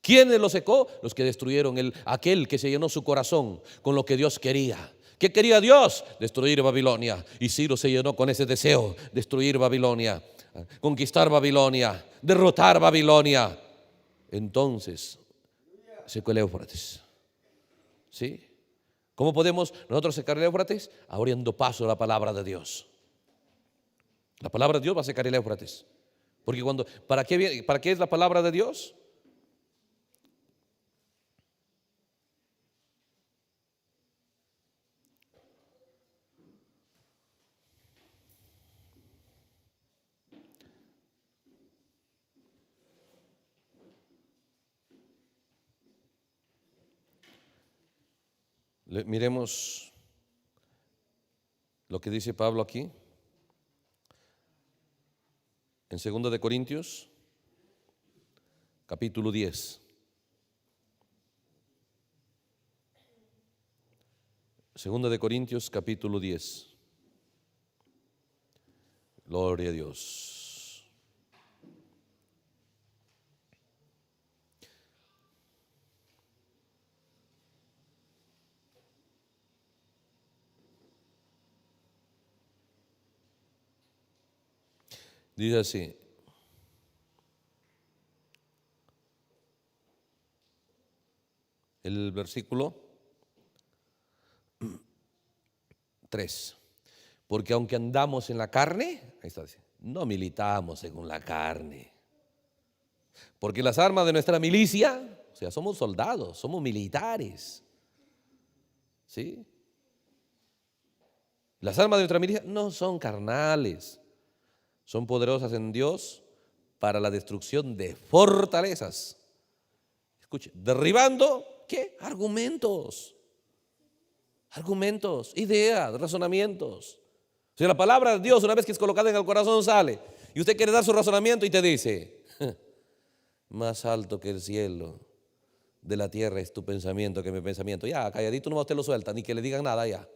¿Quiénes lo secó? Los que destruyeron, aquel que se llenó su corazón con lo que Dios quería. ¿Qué quería Dios? Destruir Babilonia. Y Ciro se llenó con ese deseo: destruir Babilonia, conquistar Babilonia, derrotar Babilonia. Entonces secó el Éufrates, ¿sí? ¿Cómo podemos nosotros secar el Éufrates? Abriendo paso a la palabra de Dios. La palabra de Dios va a secar el Éufrates. Porque ¿para qué es la palabra de Dios? Miremos lo que dice Pablo aquí en 2 de Corintios capítulo 10. 2 de Corintios capítulo 10. Gloria a Dios. Dice así: el versículo 3. Porque aunque andamos en la carne, ahí está, no militamos según la carne. Porque las armas de nuestra milicia, o sea, somos soldados, somos militares. ¿Sí? Las armas de nuestra milicia no son carnales, son poderosas en Dios para la destrucción de fortalezas. Escuche, derribando, ¿qué? Argumentos, ideas, razonamientos. O sea, la palabra de Dios, una vez que es colocada en el corazón, sale. Y usted quiere dar su razonamiento y te dice, más alto que el cielo, de la tierra es tu pensamiento que mi pensamiento. Ya, calladito nomás usted lo suelta, ni que le digan nada ya.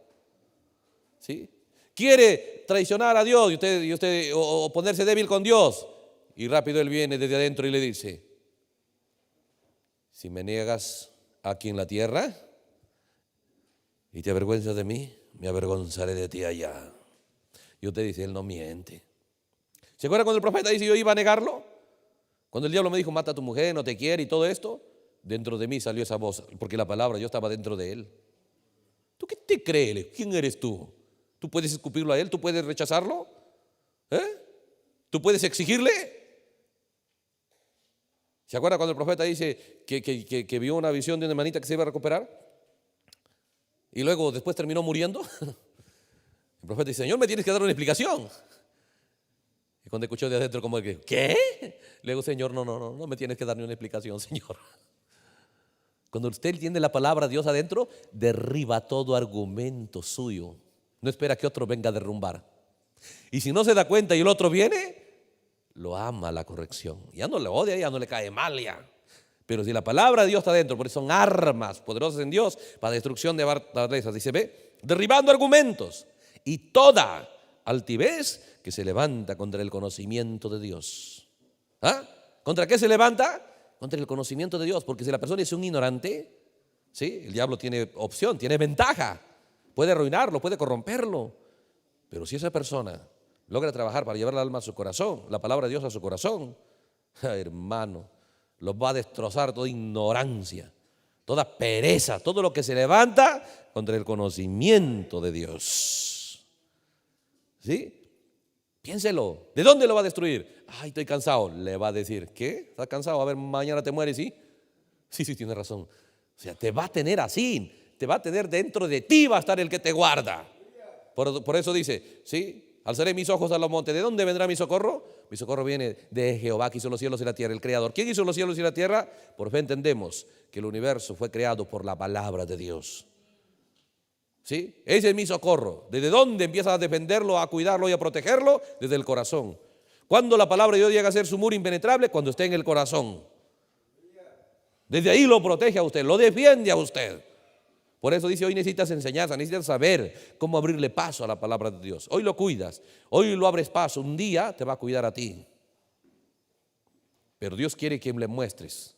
¿Sí? Quiere traicionar a Dios y usted o ponerse débil con Dios. Y rápido él viene desde adentro y le dice, si me niegas aquí en la tierra y te avergüenzas de mí, me avergonzaré de ti allá. Y usted dice, él no miente. ¿Se acuerda cuando el profeta dice, yo iba a negarlo? Cuando el diablo me dijo, mata a tu mujer, no te quiere y todo esto, dentro de mí salió esa voz, porque la palabra, yo estaba dentro de él. ¿Tú qué te crees? ¿Quién eres tú? ¿Tú puedes escupirlo a él? ¿Tú puedes rechazarlo? ¿Tú puedes exigirle? ¿Se acuerda cuando el profeta dice que vio una visión de una hermanita que se iba a recuperar? Y luego después terminó muriendo. El profeta dice, Señor, me tienes que dar una explicación. Y cuando escuchó de adentro como que, ¿qué? Le digo, Señor, no me tienes que dar ni una explicación, Señor. Cuando usted entiende la palabra de Dios adentro, derriba todo argumento suyo. No espera que otro venga a derrumbar. Y si no se da cuenta y el otro viene, lo ama la corrección. Ya no le odia, ya no le cae mal ya. Pero si la palabra de Dios está adentro, porque son armas poderosas en Dios para destrucción de fortalezas. Dice, ve, derribando argumentos y toda altivez que se levanta contra el conocimiento de Dios. ¿Contra qué se levanta? Contra el conocimiento de Dios. Porque si la persona es un ignorante, ¿sí? El diablo tiene opción, tiene ventaja. Puede arruinarlo, puede corromperlo. Pero si esa persona logra trabajar para llevar el alma a su corazón, la palabra de Dios a su corazón, hermano, los va a destrozar toda ignorancia, toda pereza, todo lo que se levanta contra el conocimiento de Dios. ¿Sí? Piénselo. ¿De dónde lo va a destruir? Ay, estoy cansado. Le va a decir, ¿qué? ¿Estás cansado? A ver, mañana te mueres, ¿sí? Sí, tiene razón. O sea, te va a tener así. Te va a tener dentro de ti, va a estar el que te guarda. Por eso dice, ¿sí? Alzaré mis ojos a los montes. ¿De dónde vendrá mi socorro? Mi socorro viene de Jehová, que hizo los cielos y la tierra, el Creador. ¿Quién hizo los cielos y la tierra? Por fe entendemos que el universo fue creado por la palabra de Dios. ¿Sí? Ese es mi socorro. ¿Desde dónde empieza a defenderlo, a cuidarlo y a protegerlo? Desde el corazón. ¿Cuándo la palabra de Dios llega a ser su muro impenetrable? Cuando esté en el corazón. Desde ahí lo protege a usted, lo defiende a usted. Por eso dice, hoy necesitas enseñanza, necesitas saber cómo abrirle paso a la palabra de Dios. Hoy lo cuidas, hoy lo abres paso, un día te va a cuidar a ti. Pero Dios quiere que le muestres.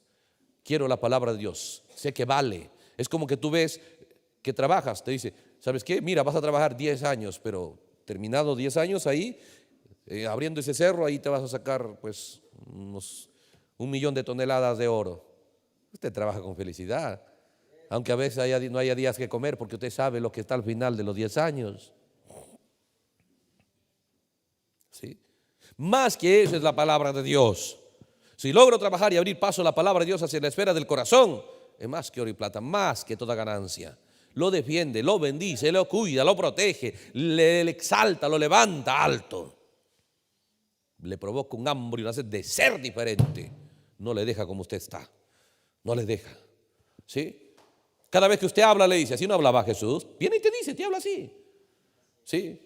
Quiero la palabra de Dios, sé que vale. Es como que tú ves que trabajas, te dice, ¿sabes qué? Mira, vas a trabajar 10 años, pero terminado 10 años ahí, abriendo ese cerro, ahí te vas a sacar pues unos 1.000.000 de toneladas de oro. Usted trabaja con felicidad. Aunque a veces no haya días que comer, porque usted sabe lo que está al final de los 10 años. ¿Sí? Más que eso es la palabra de Dios. Si logro trabajar y abrir paso a la palabra de Dios hacia la esfera del corazón, es más que oro y plata, más que toda ganancia. Lo defiende, lo bendice, lo cuida, lo protege, le exalta, lo levanta alto. Le provoca un hambre y una sed de ser diferente. No le deja como usted está. No le deja. ¿Sí? Cada vez que usted habla le dice, así no hablaba Jesús. Viene y te dice, te habla así. ¿Sí?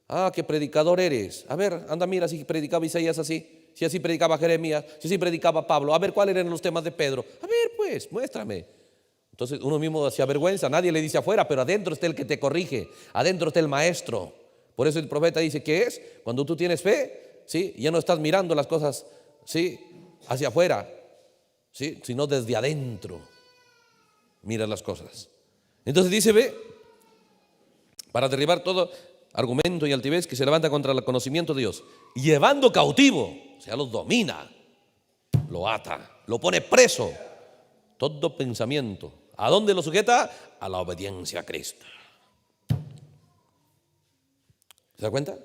Ah, qué predicador eres. A ver, anda, mira si predicaba Isaías así, si así predicaba Jeremías, si así predicaba Pablo. A ver, ¿cuáles eran los temas de Pedro? A ver, pues, muéstrame. Entonces uno mismo se avergüenza, nadie le dice afuera, pero adentro está el que te corrige, adentro está el maestro. Por eso el profeta dice, ¿qué es? Cuando tú tienes fe, ¿sí? Ya no estás mirando las cosas, ¿sí? Hacia afuera, ¿sí? Sino desde adentro. Mira las cosas. Entonces dice, ve, para derribar todo argumento y altivez que se levanta contra el conocimiento de Dios, llevando cautivo, o sea, lo domina, lo ata, lo pone preso, todo pensamiento. ¿A dónde lo sujeta? A la obediencia a Cristo. ¿Se da cuenta?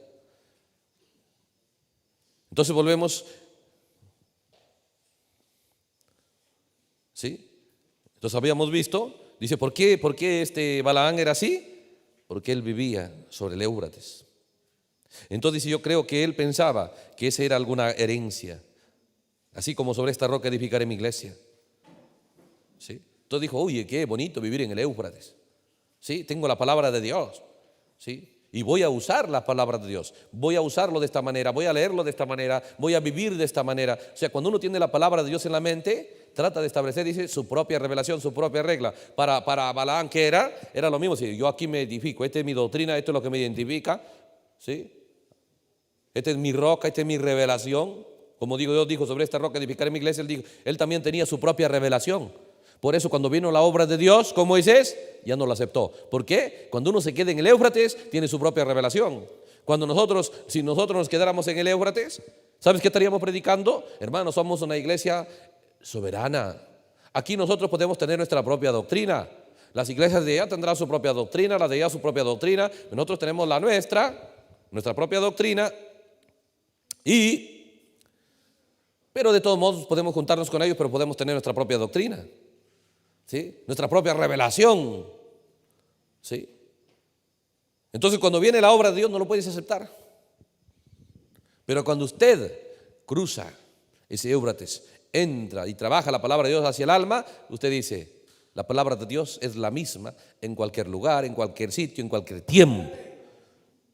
Entonces volvemos, ¿sí? Entonces habíamos visto, dice, ¿por qué este Balaán era así? Porque él vivía sobre el Éufrates. Entonces yo creo que él pensaba que esa era alguna herencia, así como sobre esta roca edificaré mi iglesia. ¿Sí? Entonces dijo, oye, qué bonito vivir en el Éufrates. ¿Sí? Tengo la palabra de Dios. ¿Sí? Y voy a usar la palabra de Dios, voy a usarlo de esta manera, voy a leerlo de esta manera, voy a vivir de esta manera. O sea, cuando uno tiene la palabra de Dios en la mente, trata de establecer, dice, su propia revelación, su propia regla. Para Balaán, ¿qué era? Era lo mismo, si yo aquí me edifico, esta es mi doctrina, esto es lo que me identifica, ¿sí? Esta es mi roca, esta es mi revelación. Como digo, Dios dijo, sobre esta roca edificaré mi iglesia, él también tenía su propia revelación. Por eso cuando vino la obra de Dios con Moisés, ya no la aceptó. ¿Por qué? Cuando uno se queda en el Éufrates, tiene su propia revelación. Si nosotros nos quedáramos en el Éufrates, ¿sabes qué estaríamos predicando? Hermanos, somos una iglesia soberana. Aquí nosotros podemos tener nuestra propia doctrina. Las iglesias de allá tendrán su propia doctrina, las de allá su propia doctrina. Nosotros tenemos la nuestra propia doctrina. Pero de todos modos podemos juntarnos con ellos, pero podemos tener nuestra propia doctrina. ¿Sí? Nuestra propia revelación. ¿Sí? Entonces cuando viene la obra de Dios no lo puedes aceptar. Pero cuando usted cruza ese Éufrates, entra y trabaja la palabra de Dios hacia el alma, usted dice, la palabra de Dios es la misma en cualquier lugar, en cualquier sitio, en cualquier tiempo.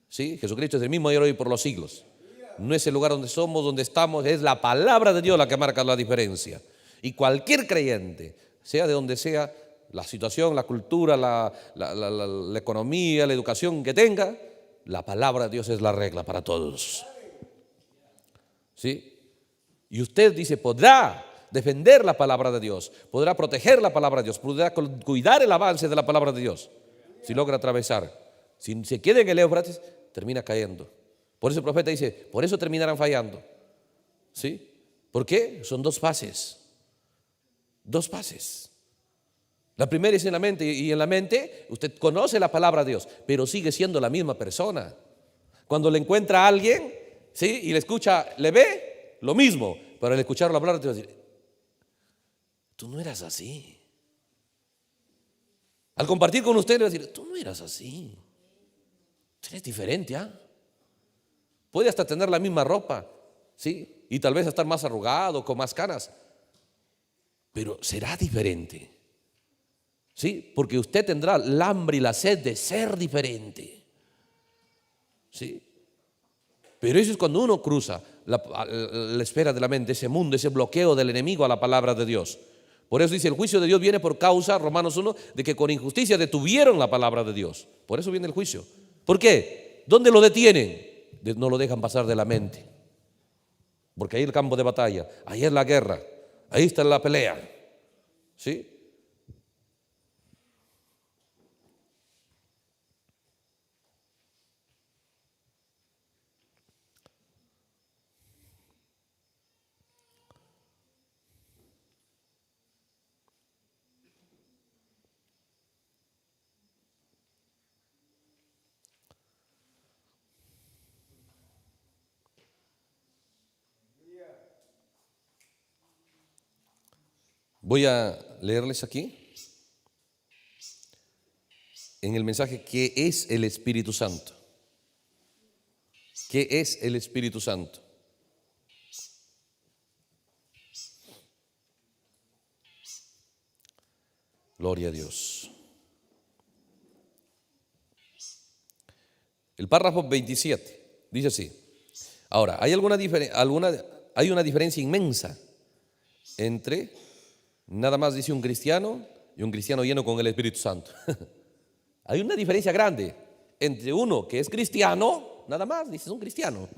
¿Sí? Jesucristo es el mismo ayer, hoy y por los siglos. No es el lugar donde somos, donde estamos, es la palabra de Dios la que marca la diferencia. Y cualquier creyente, sea de donde sea, la situación, la cultura, la economía, la educación que tenga, la palabra de Dios es la regla para todos. ¿Sí? Y usted dice, podrá defender la palabra de Dios, podrá proteger la palabra de Dios, podrá cuidar el avance de la palabra de Dios. Si logra atravesar, si se queda en el Éufrates, termina cayendo. Por eso el profeta dice, por eso terminarán fallando. ¿Sí? ¿Por qué? Son dos fases. Dos fases. La primera es en la mente, y en la mente usted conoce la palabra de Dios, pero sigue siendo la misma persona. Cuando le encuentra a alguien, ¿sí? Y le escucha, le ve, lo mismo, pero al escuchar la palabra te va a decir, tú no eras así. Al compartir con usted le va a decir, tú no eras así, tú eres diferente, ¿ah? Puede hasta tener la misma ropa, ¿sí? Y tal vez estar más arrugado, con más canas, pero será diferente. ¿Sí? Porque usted tendrá el hambre y la sed de ser diferente. ¿Sí? Pero eso es cuando uno cruza la esfera de la mente, ese mundo, ese bloqueo del enemigo a la palabra de Dios. Por eso dice, el juicio de Dios viene por causa, Romanos 1, de que con injusticia detuvieron la palabra de Dios. Por eso viene el juicio. ¿Por qué? ¿Dónde lo detienen? No lo dejan pasar de la mente. Porque ahí es el campo de batalla, ahí es la guerra, ahí está la pelea. ¿Sí? Voy a leerles aquí en el mensaje qué es el Espíritu Santo. ¿Qué es el Espíritu Santo? Gloria a Dios. El párrafo 27 dice así. Ahora, hay una diferencia inmensa entre nada más dice un cristiano y un cristiano lleno con el Espíritu Santo. Hay una diferencia grande entre uno que es cristiano, nada más dice es un cristiano,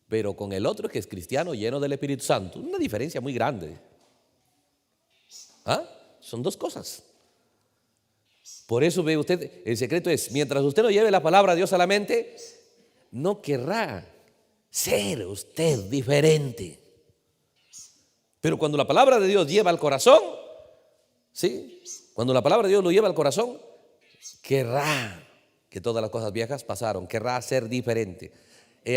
pero con el otro que es cristiano lleno del Espíritu Santo. Una diferencia muy grande. ¿Ah? Son dos cosas. Por eso ve usted, el secreto es, mientras usted no lleve la palabra de Dios a la mente, no querrá ser usted diferente. Pero cuando la palabra de Dios lleva al corazón, ¿sí? Cuando la palabra de Dios lo lleva al corazón, querrá que todas las cosas viejas pasaron, querrá ser diferente.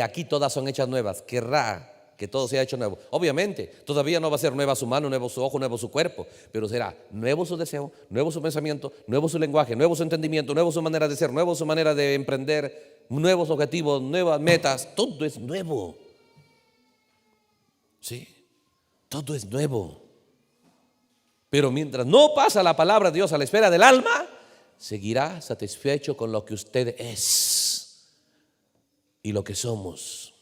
Aquí todas son hechas nuevas, querrá que todo sea hecho nuevo. Obviamente, todavía no va a ser nueva su mano, nuevo su ojo, nuevo su cuerpo, pero será nuevo su deseo, nuevo su pensamiento, nuevo su lenguaje, nuevo su entendimiento, nuevo su manera de ser, nuevo su manera de emprender, nuevos objetivos, nuevas metas, todo es nuevo. Sí, todo es nuevo. Pero mientras no pasa la palabra de Dios a la esfera del alma, seguirá satisfecho con lo que usted es y lo que somos.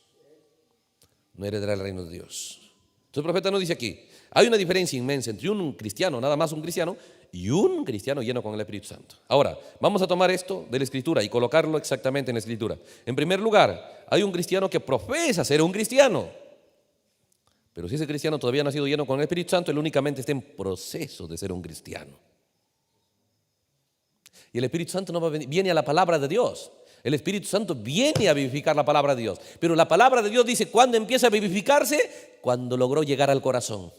No heredará el reino de Dios. Entonces el profeta nos dice aquí, hay una diferencia inmensa entre un cristiano, nada más un cristiano, y un cristiano lleno con el Espíritu Santo. Ahora, vamos a tomar esto de la Escritura y colocarlo exactamente en la Escritura. En primer lugar, hay un cristiano que profesa ser un cristiano, pero si ese cristiano todavía no ha sido lleno con el Espíritu Santo, él únicamente está en proceso de ser un cristiano. Y el Espíritu Santo no viene a la palabra de Dios. El Espíritu Santo viene a vivificar la palabra de Dios. Pero la palabra de Dios dice, ¿cuándo empieza a vivificarse? Cuando logró llegar al corazón.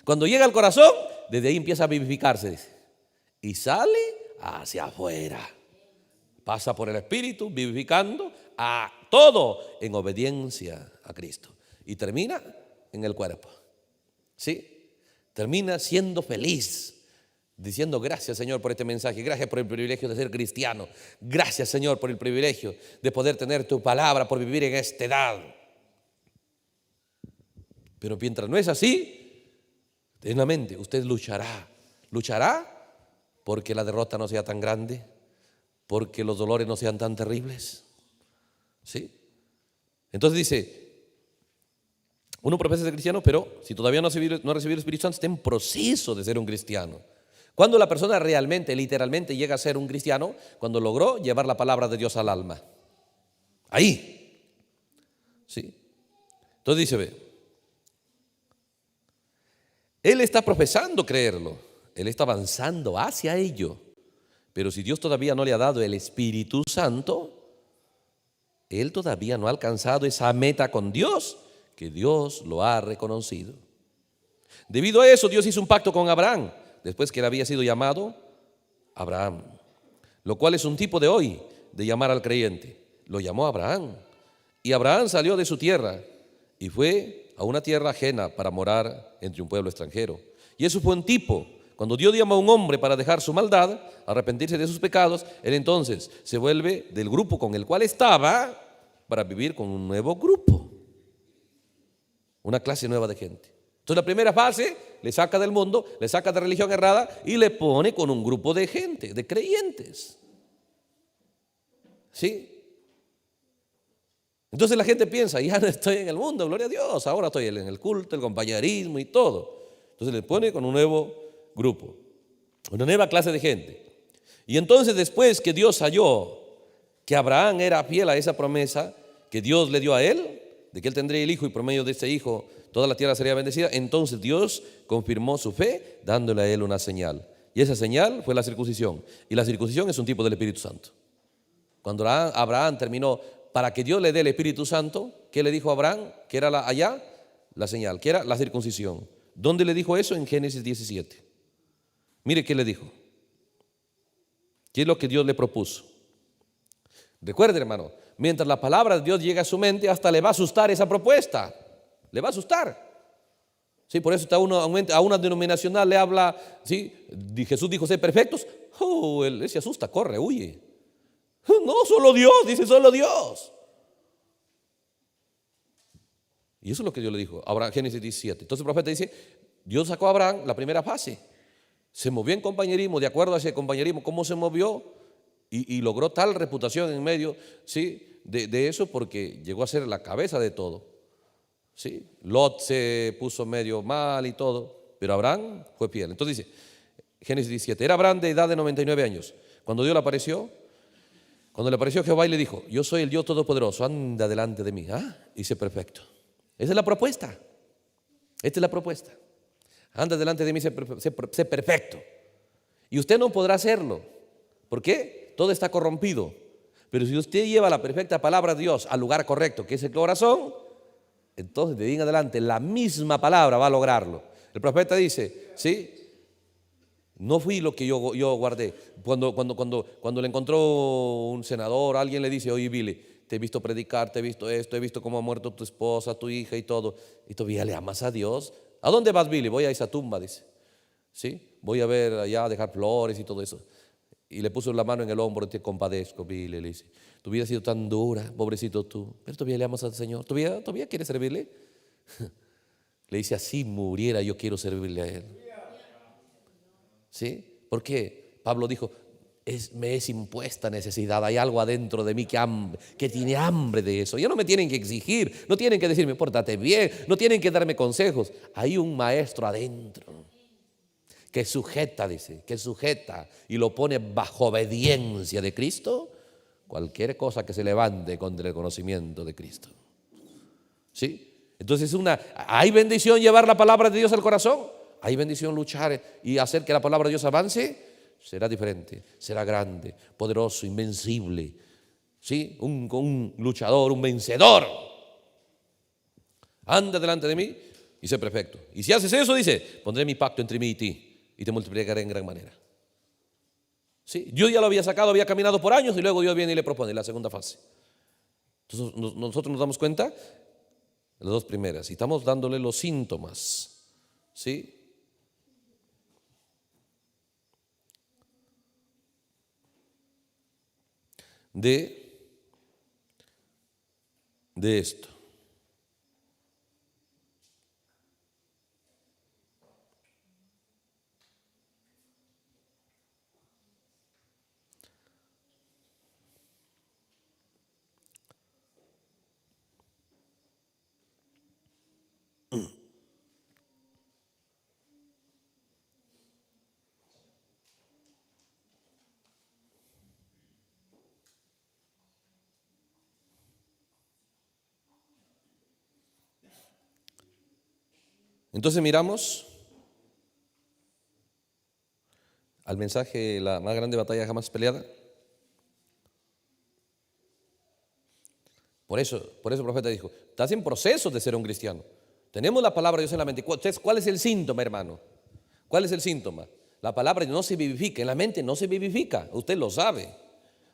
Cuando llega al corazón, desde ahí empieza a vivificarse, dice. Y sale hacia afuera. Pasa por el Espíritu, vivificando a todo en obediencia a Cristo. Y termina en el cuerpo. ¿Sí? Termina siendo feliz. Diciendo gracias Señor por este mensaje, gracias por el privilegio de ser cristiano, gracias Señor por el privilegio de poder tener tu palabra, por vivir en esta edad. Pero mientras no es así, en la mente usted luchará porque la derrota no sea tan grande, porque los dolores no sean tan terribles. ¿Sí? Entonces dice, uno profesa ser cristiano, pero si todavía no ha recibido el Espíritu Santo, está en proceso de ser un cristiano. Cuando la persona realmente, literalmente llega a ser un cristiano, cuando logró llevar la palabra de Dios al alma. Ahí. ¿Sí? Entonces dice, ve, él está profesando creerlo, él está avanzando hacia ello, pero si Dios todavía no le ha dado el Espíritu Santo, él todavía no ha alcanzado esa meta con Dios, que Dios lo ha reconocido. Debido a eso, Dios hizo un pacto con Abraham, después que él había sido llamado Abraham, lo cual es un tipo de hoy de llamar al creyente. Lo llamó Abraham, y Abraham salió de su tierra y fue a una tierra ajena para morar entre un pueblo extranjero. Y eso fue un tipo. Cuando Dios llama a un hombre para dejar su maldad, arrepentirse de sus pecados, él entonces se vuelve del grupo con el cual estaba para vivir con un nuevo grupo, una clase nueva de gente. Entonces la primera fase le saca del mundo, le saca de religión errada y le pone con un grupo de gente, de creyentes. ¿Sí? Entonces la gente piensa, ya no estoy en el mundo, gloria a Dios, ahora estoy en el culto, el compañerismo y todo. Entonces le pone con un nuevo grupo, una nueva clase de gente. Y entonces después que Dios halló que Abraham era fiel a esa promesa que Dios le dio a él, de que él tendría el hijo y por medio de este hijo toda la tierra sería bendecida, entonces Dios confirmó su fe dándole a él una señal. Y esa señal fue la circuncisión. Y la circuncisión es un tipo del Espíritu Santo. Cuando Abraham terminó, para que Dios le dé el Espíritu Santo, ¿qué le dijo a Abraham? ¿Qué era allá? La señal, que era la circuncisión. ¿Dónde le dijo eso? En Génesis 17. Mire qué le dijo. ¿Qué es lo que Dios le propuso? Recuerde, hermano, mientras la palabra de Dios llega a su mente, hasta le va a asustar esa propuesta. Le va a asustar. Sí, por eso a una denominacional le habla, ¿sí? Jesús dijo ser perfectos. Él se asusta, corre, huye. No, solo Dios, dice solo Dios. Y eso es lo que Dios le dijo. Génesis 17. Entonces el profeta dice, Dios sacó a Abraham la primera fase. Se movió en compañerismo, de acuerdo a ese compañerismo, cómo se movió y logró tal reputación en medio, ¿sí? de eso, porque llegó a ser la cabeza de todo. ¿Sí? Lot se puso medio mal y todo, pero Abraham fue fiel. Entonces dice, Génesis 17, era Abraham de edad de 99 años. Cuando le apareció Jehová y le dijo, yo soy el Dios Todopoderoso, anda delante de mí. Y sé perfecto. Esa es la propuesta. Esta es la propuesta. Anda delante de mí, sé perfecto. Y usted no podrá hacerlo. ¿Por qué? Todo está corrompido. Pero si usted lleva la perfecta palabra de Dios al lugar correcto, que es el corazón, entonces de ahí en adelante la misma palabra va a lograrlo. El profeta dice, ¿sí? No fui lo que yo guardé. Cuando le encontró un senador, alguien le dice, oye Billy, te he visto predicar, te he visto esto, he visto cómo ha muerto tu esposa, tu hija y todo. Y todavía le amas a Dios. ¿A dónde vas, Billy? Voy a esa tumba, dice. ¿Sí? Voy a ver allá, a dejar flores y todo eso. Y le puso la mano en el hombro, te compadezco, Billy, le dice. Tu vida ha sido tan dura, pobrecito tú, pero todavía le amas al Señor. ¿Todavía quieres servirle? Le dice, así muriera, yo quiero servirle a Él. ¿Sí? Porque Pablo dijo, me es impuesta necesidad, hay algo adentro de mí que tiene hambre de eso. Ya no me tienen que exigir, no tienen que decirme, pórtate bien, no tienen que darme consejos. Hay un maestro adentro que sujeta, dice, que sujeta y lo pone bajo obediencia de Cristo, cualquier cosa que se levante contra el conocimiento de Cristo. ¿Sí? Entonces hay bendición llevar la palabra de Dios al corazón, hay bendición luchar y hacer que la palabra de Dios avance. Será diferente, será grande, poderoso, invencible. ¿Sí? Un luchador, un vencedor. Anda delante de mí y sé perfecto. Y si haces eso, dice, pondré mi pacto entre mí y ti y te multiplicaré en gran manera. ¿Sí? Yo ya lo había sacado, había caminado por años y luego Dios viene y le propone la segunda fase. Entonces nosotros nos damos cuenta de las dos primeras y estamos dándole los síntomas. ¿Sí? De esto. Entonces miramos al mensaje, la más grande batalla jamás peleada. Por eso el profeta dijo, estás en proceso de ser un cristiano. Tenemos la palabra de Dios en la mente. Entonces, ¿cuál es el síntoma, hermano? ¿Cuál es el síntoma? La palabra no se vivifica, en la mente no se vivifica, usted lo sabe.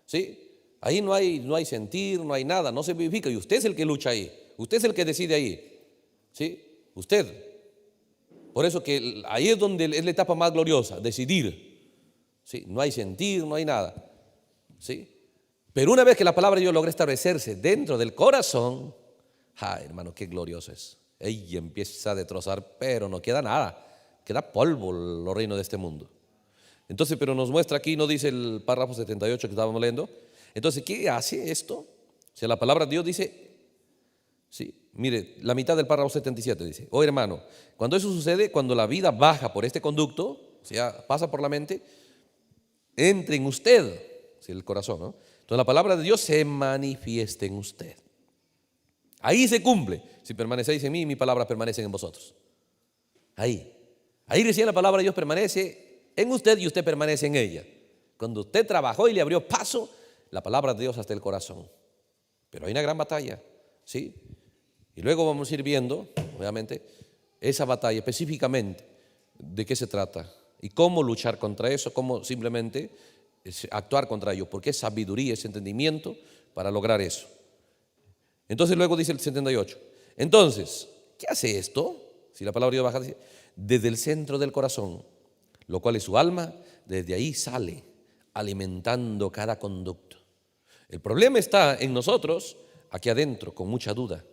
¿Sí? Ahí no hay sentir, no hay nada, no se vivifica y usted es el que lucha ahí, usted es el que decide ahí. ¿Sí? Usted. Por eso que ahí es donde es la etapa más gloriosa, decidir. ¿Sí? No hay sentir, no hay nada. ¿Sí? Pero una vez que la palabra de Dios logra establecerse dentro del corazón, hermano, qué glorioso es. Ella empieza a destrozar, pero no queda nada, queda polvo los reinos de este mundo. Entonces, pero nos muestra aquí, no dice el párrafo 78 que estábamos leyendo. Entonces, ¿qué hace esto? O sea, la palabra de Dios dice, sí, mire, la mitad del párrafo 77 dice, oh hermano, cuando eso sucede, cuando la vida baja por este conducto, o sea, pasa por la mente, entre en usted, sí, el corazón, ¿no? Entonces la palabra de Dios se manifiesta en usted. Ahí se cumple. Si permanecéis en mí, mi palabra permanece en vosotros. Ahí recién la palabra de Dios permanece en usted y usted permanece en ella. Cuando usted trabajó y le abrió paso la palabra de Dios hasta el corazón. Pero hay una gran batalla, ¿sí? Y luego vamos a ir viendo, obviamente, esa batalla específicamente, de qué se trata y cómo luchar contra eso, cómo simplemente actuar contra ello, porque es sabiduría, es entendimiento para lograr eso. Entonces luego dice el 78, entonces, ¿qué hace esto? Si la palabra de Dios baja, dice, desde el centro del corazón, lo cual es su alma, desde ahí sale alimentando cada conducto. El problema está en nosotros, aquí adentro, con mucha duda,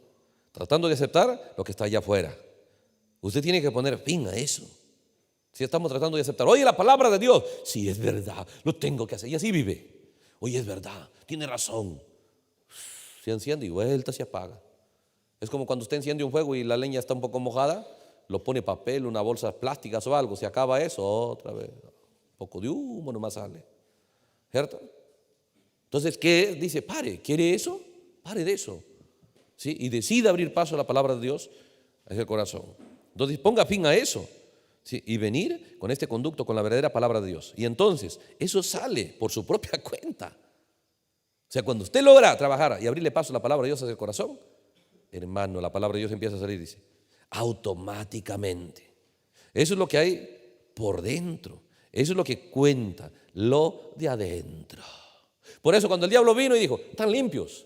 tratando de aceptar lo que está allá afuera. Usted tiene que poner fin a eso. Si estamos tratando de aceptar, oye, la palabra de Dios, sí, es verdad, lo tengo que hacer, y así vive. Oye, es verdad, tiene razón. Se enciende y vuelta se apaga. Es como cuando usted enciende un fuego y la leña está un poco mojada, lo pone papel, una bolsa plástica o algo, se acaba eso, otra vez, un poco de humo nomás sale. ¿Cierto? Entonces, ¿qué dice? Pare, ¿quiere eso? Pare de eso. ¿Sí? Y decida abrir paso a la palabra de Dios hacia el corazón. Entonces, ponga fin a eso. ¿Sí? Y venir con este conducto, con la verdadera palabra de Dios. Y entonces, eso sale por su propia cuenta. O sea, cuando usted logra trabajar y abrirle paso a la palabra de Dios hacia el corazón, hermano, la palabra de Dios empieza a salir, dice, automáticamente. Eso es lo que hay por dentro. Eso es lo que cuenta, lo de adentro. Por eso cuando el diablo vino y dijo, están limpios.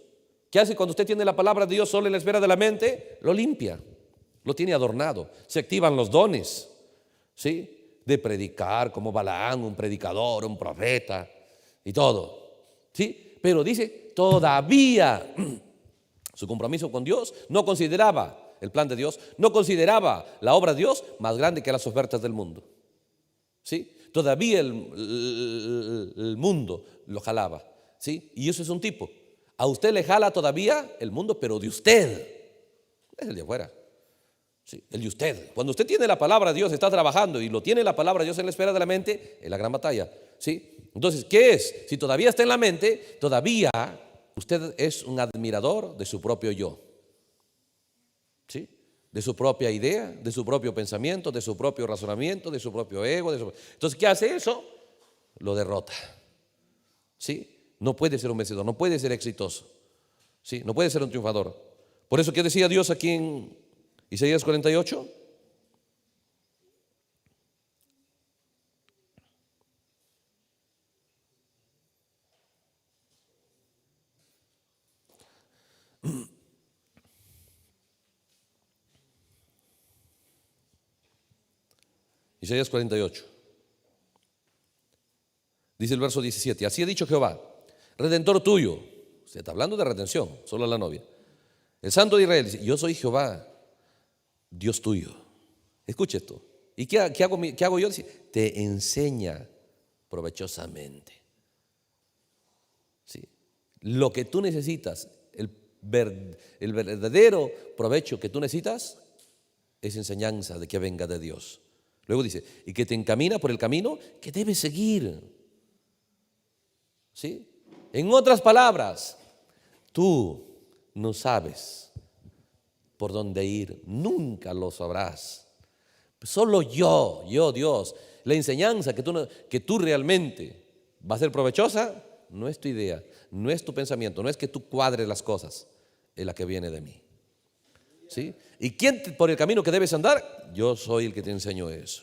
¿Qué hace cuando usted tiene la palabra de Dios solo en la esfera de la mente? Lo limpia, lo tiene adornado. Se activan los dones, ¿sí? De predicar como Balaam, un predicador, un profeta y todo, ¿sí? Pero dice, todavía su compromiso con Dios no consideraba el plan de Dios, no consideraba la obra de Dios más grande que las ofertas del mundo, ¿sí? Todavía el mundo lo jalaba, ¿sí? Y eso es un tipo. A usted le jala todavía el mundo, pero de usted, es el de afuera, ¿sí? El de usted. Cuando usted tiene la palabra de Dios, está trabajando y lo tiene la palabra de Dios en la esfera de la mente, es la gran batalla, ¿sí? Entonces, ¿qué es? Si todavía está en la mente, todavía usted es un admirador de su propio yo, ¿sí? De su propia idea, de su propio pensamiento, de su propio razonamiento, de su propio ego. Entonces, ¿qué hace eso? Lo derrota, ¿sí? No puede ser un vencedor, no puede ser exitoso, ¿sí? No puede ser un triunfador. Por eso, ¿qué decía Dios aquí en Isaías 48? Isaías 48. Dice el verso 17, así ha dicho Jehová, Redentor tuyo. Se está hablando de redención, solo a la novia. El Santo de Israel dice, yo soy Jehová, Dios tuyo. Escucha esto. ¿Y qué hago yo? Dice, te enseña provechosamente. ¿Sí? Lo que tú necesitas, el verdadero provecho que tú necesitas es enseñanza de que venga de Dios. Luego dice, y que te encamina por el camino que debes seguir. ¿Sí? En otras palabras, tú no sabes por dónde ir, nunca lo sabrás. Solo yo, Dios, la enseñanza que tú realmente va a ser provechosa, no es tu idea, no es tu pensamiento, no es que tú cuadres las cosas, es la que viene de mí. ¿Sí? ¿Y quién por el camino que debes andar? Yo soy el que te enseño eso.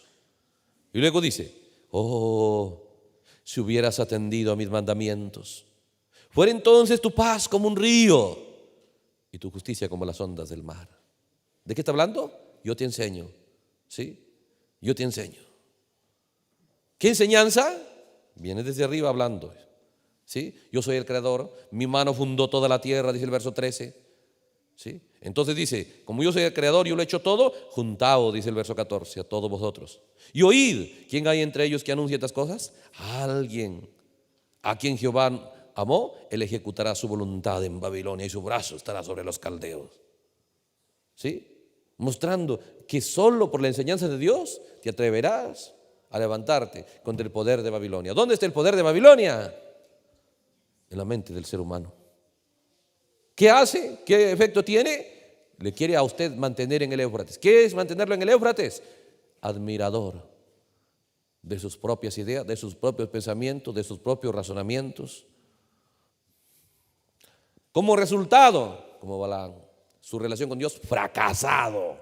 Y luego dice, oh, si hubieras atendido a mis mandamientos, fuera entonces tu paz como un río y tu justicia como las ondas del mar. ¿De qué está hablando? Yo te enseño, ¿sí? Yo te enseño. ¿Qué enseñanza? Viene desde arriba hablando, ¿sí? Yo soy el creador, mi mano fundó toda la tierra, dice el verso 13, ¿sí? Entonces dice, como yo soy el creador, yo lo he hecho todo, juntaos, dice el verso 14, a todos vosotros. Y oíd, ¿quién hay entre ellos que anuncia estas cosas? Alguien a quien Jehová amó, él ejecutará su voluntad en Babilonia y su brazo estará sobre los caldeos. ¿Sí? Mostrando que solo por la enseñanza de Dios te atreverás a levantarte contra el poder de Babilonia. ¿Dónde está el poder de Babilonia? En la mente del ser humano. ¿Qué hace? ¿Qué efecto tiene? Le quiere a usted mantener en el Éufrates. ¿Qué es mantenerlo en el Éufrates? Admirador de sus propias ideas, de sus propios pensamientos, de sus propios razonamientos. Como resultado, como Balaam, su relación con Dios fracasado.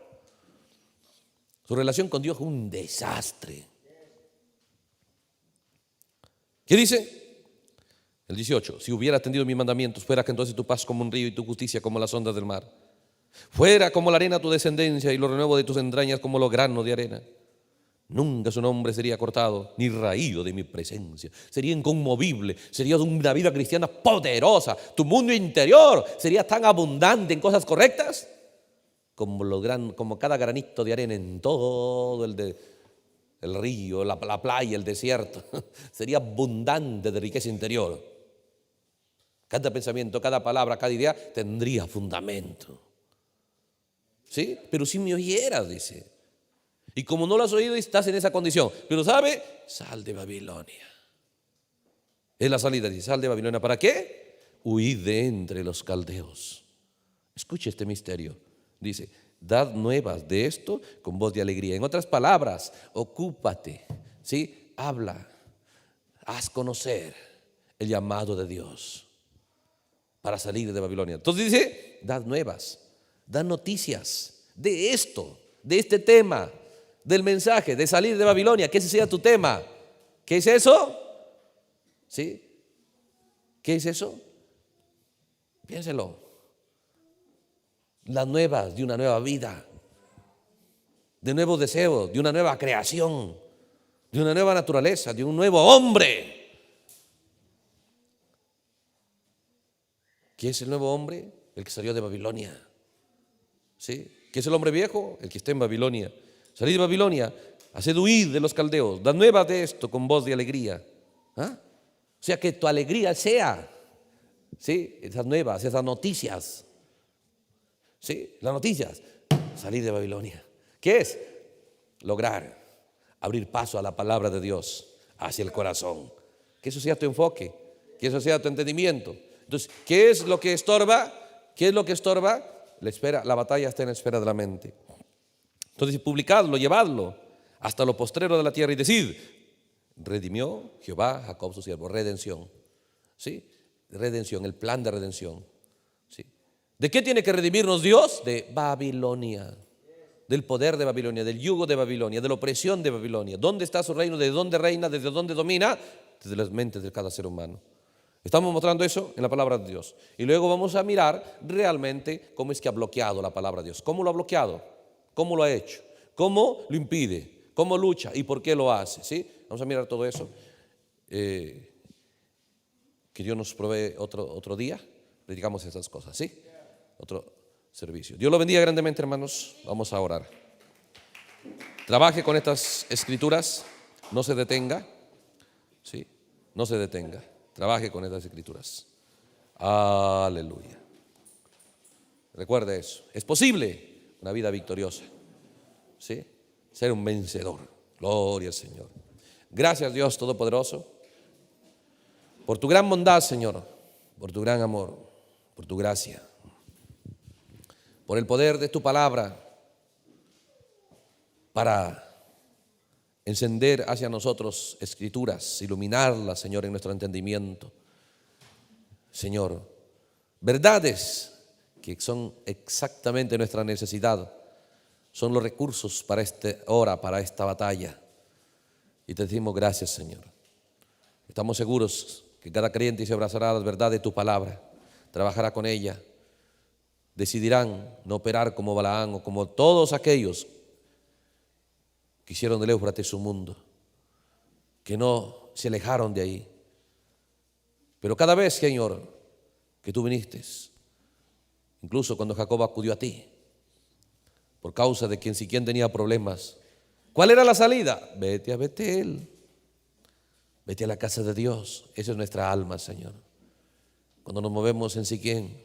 Su relación con Dios un desastre. ¿Qué dice? El 18, si hubiera atendido mis mandamientos, fuera que entonces tu paz como un río y tu justicia como las ondas del mar. Fuera como la arena tu descendencia y los renuevos de tus entrañas como los granos de arena. Nunca su nombre sería cortado ni raído de mi presencia. Sería inconmovible, sería una vida cristiana poderosa. Tu mundo interior sería tan abundante en cosas correctas como cada granito de arena en todo el río, la playa, el desierto. Sería abundante de riqueza interior. Cada pensamiento, cada palabra, cada idea tendría fundamento. ¿Sí? Pero si me oyeras, dice. Y como no lo has oído, estás en esa condición. Pero ¿sabe? Sal de Babilonia. Es la salida, dice, sal de Babilonia. ¿Para qué? Huid de entre los caldeos. Escuche este misterio. Dice, dad nuevas de esto con voz de alegría. En otras palabras, ocúpate, ¿sí? Habla, haz conocer el llamado de Dios para salir de Babilonia. Entonces dice, dad nuevas, dad noticias de esto, de este tema, del mensaje, de salir de Babilonia, que ese sea tu tema. ¿Qué es eso? ¿Sí? ¿Qué es eso? Piénselo. Las nuevas de una nueva vida, de nuevos deseos, de una nueva creación, de una nueva naturaleza, de un nuevo hombre. ¿Qué es el nuevo hombre? El que salió de Babilonia. ¿Sí? ¿Qué es el hombre viejo? El que está en Babilonia. Salid de Babilonia, haced huir de los caldeos, dad nuevas de esto con voz de alegría. ¿Ah? O sea, que tu alegría sea, ¿sí?, esas nuevas, esas noticias. ¿Sí? Las noticias. Salir de Babilonia. ¿Qué es? Lograr abrir paso a la palabra de Dios hacia el corazón. Que eso sea tu enfoque, que eso sea tu entendimiento. Entonces, ¿qué es lo que estorba? ¿Qué es lo que estorba? La batalla está en la esfera de la mente. Entonces, publicadlo, llevadlo hasta lo postrero de la tierra y decid: redimió Jehová a Jacob su siervo. Redención. ¿Sí? Redención, el plan de redención. ¿Sí? ¿De qué tiene que redimirnos Dios? De Babilonia, del poder de Babilonia, del yugo de Babilonia, de la opresión de Babilonia. ¿Dónde está su reino? ¿Desde dónde reina? ¿Desde dónde domina? Desde las mentes de cada ser humano. Estamos mostrando eso en la palabra de Dios. Y luego vamos a mirar realmente cómo es que ha bloqueado la palabra de Dios. ¿Cómo lo ha bloqueado? ¿Cómo lo ha hecho? ¿Cómo lo impide? ¿Cómo lucha? ¿Y por qué lo hace? ¿Sí? Vamos a mirar todo eso. Que Dios nos provee otro día. Dedicamos esas cosas, ¿sí? Otro servicio. Dios lo bendiga grandemente, hermanos. Vamos a orar. Trabaje con estas escrituras. No se detenga. ¿Sí? No se detenga. Trabaje con estas escrituras. Aleluya. Recuerde eso. Es posible una vida victoriosa. ¿Sí? Ser un vencedor. Gloria al Señor. Gracias, Dios Todopoderoso, por tu gran bondad, Señor, por tu gran amor, por tu gracia, por el poder de tu palabra para encender hacia nosotros escrituras, iluminarlas, Señor, en nuestro entendimiento. Señor, verdades que son exactamente nuestra necesidad, son los recursos para esta hora, para esta batalla. Y te decimos gracias, Señor. Estamos seguros que cada creyente se abrazará a la verdad de tu palabra, trabajará con ella. Decidirán no operar como Balaán o como todos aquellos que hicieron del Éufrates su mundo, que no se alejaron de ahí. Pero cada vez, Señor, que tú viniste, incluso cuando Jacob acudió a ti, por causa de quien si quien tenía problemas, ¿cuál era la salida? Vete a Betel, vete a la casa de Dios. Esa es nuestra alma, Señor. Cuando nos movemos en Siquén,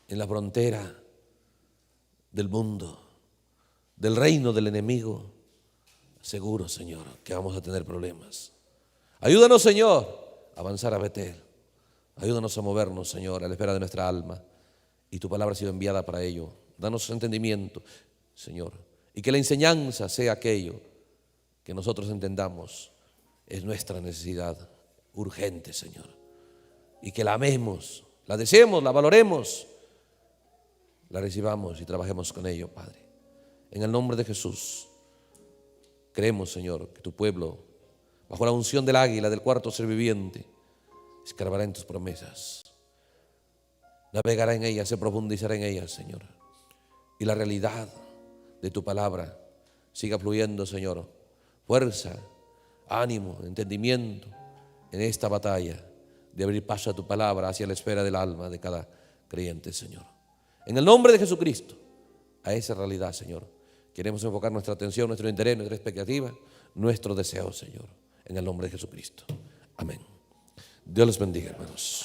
en la frontera del mundo, del reino del enemigo, seguro, Señor, que vamos a tener problemas. Ayúdanos, Señor, a avanzar a Betel. Ayúdanos a movernos, Señor, a la espera de nuestra alma. Y tu palabra ha sido enviada para ello. Danos entendimiento, Señor, y que la enseñanza sea aquello que nosotros entendamos es nuestra necesidad urgente, Señor, y que la amemos, la deseemos, la valoremos, la recibamos y trabajemos con ello, Padre. En el nombre de Jesús, creemos, Señor, que tu pueblo, bajo la unción del águila, del cuarto ser viviente, escarbará en tus promesas, navegará en ellas, se profundizará en ellas, Señor, y la realidad de tu palabra siga fluyendo, Señor. Fuerza, ánimo, entendimiento en esta batalla de abrir paso a tu palabra hacia la esfera del alma de cada creyente, Señor. En el nombre de Jesucristo, a esa realidad, Señor, queremos enfocar nuestra atención, nuestro interés, nuestra expectativa, nuestro deseo, Señor, en el nombre de Jesucristo. Amén. Dios les bendiga, hermanos.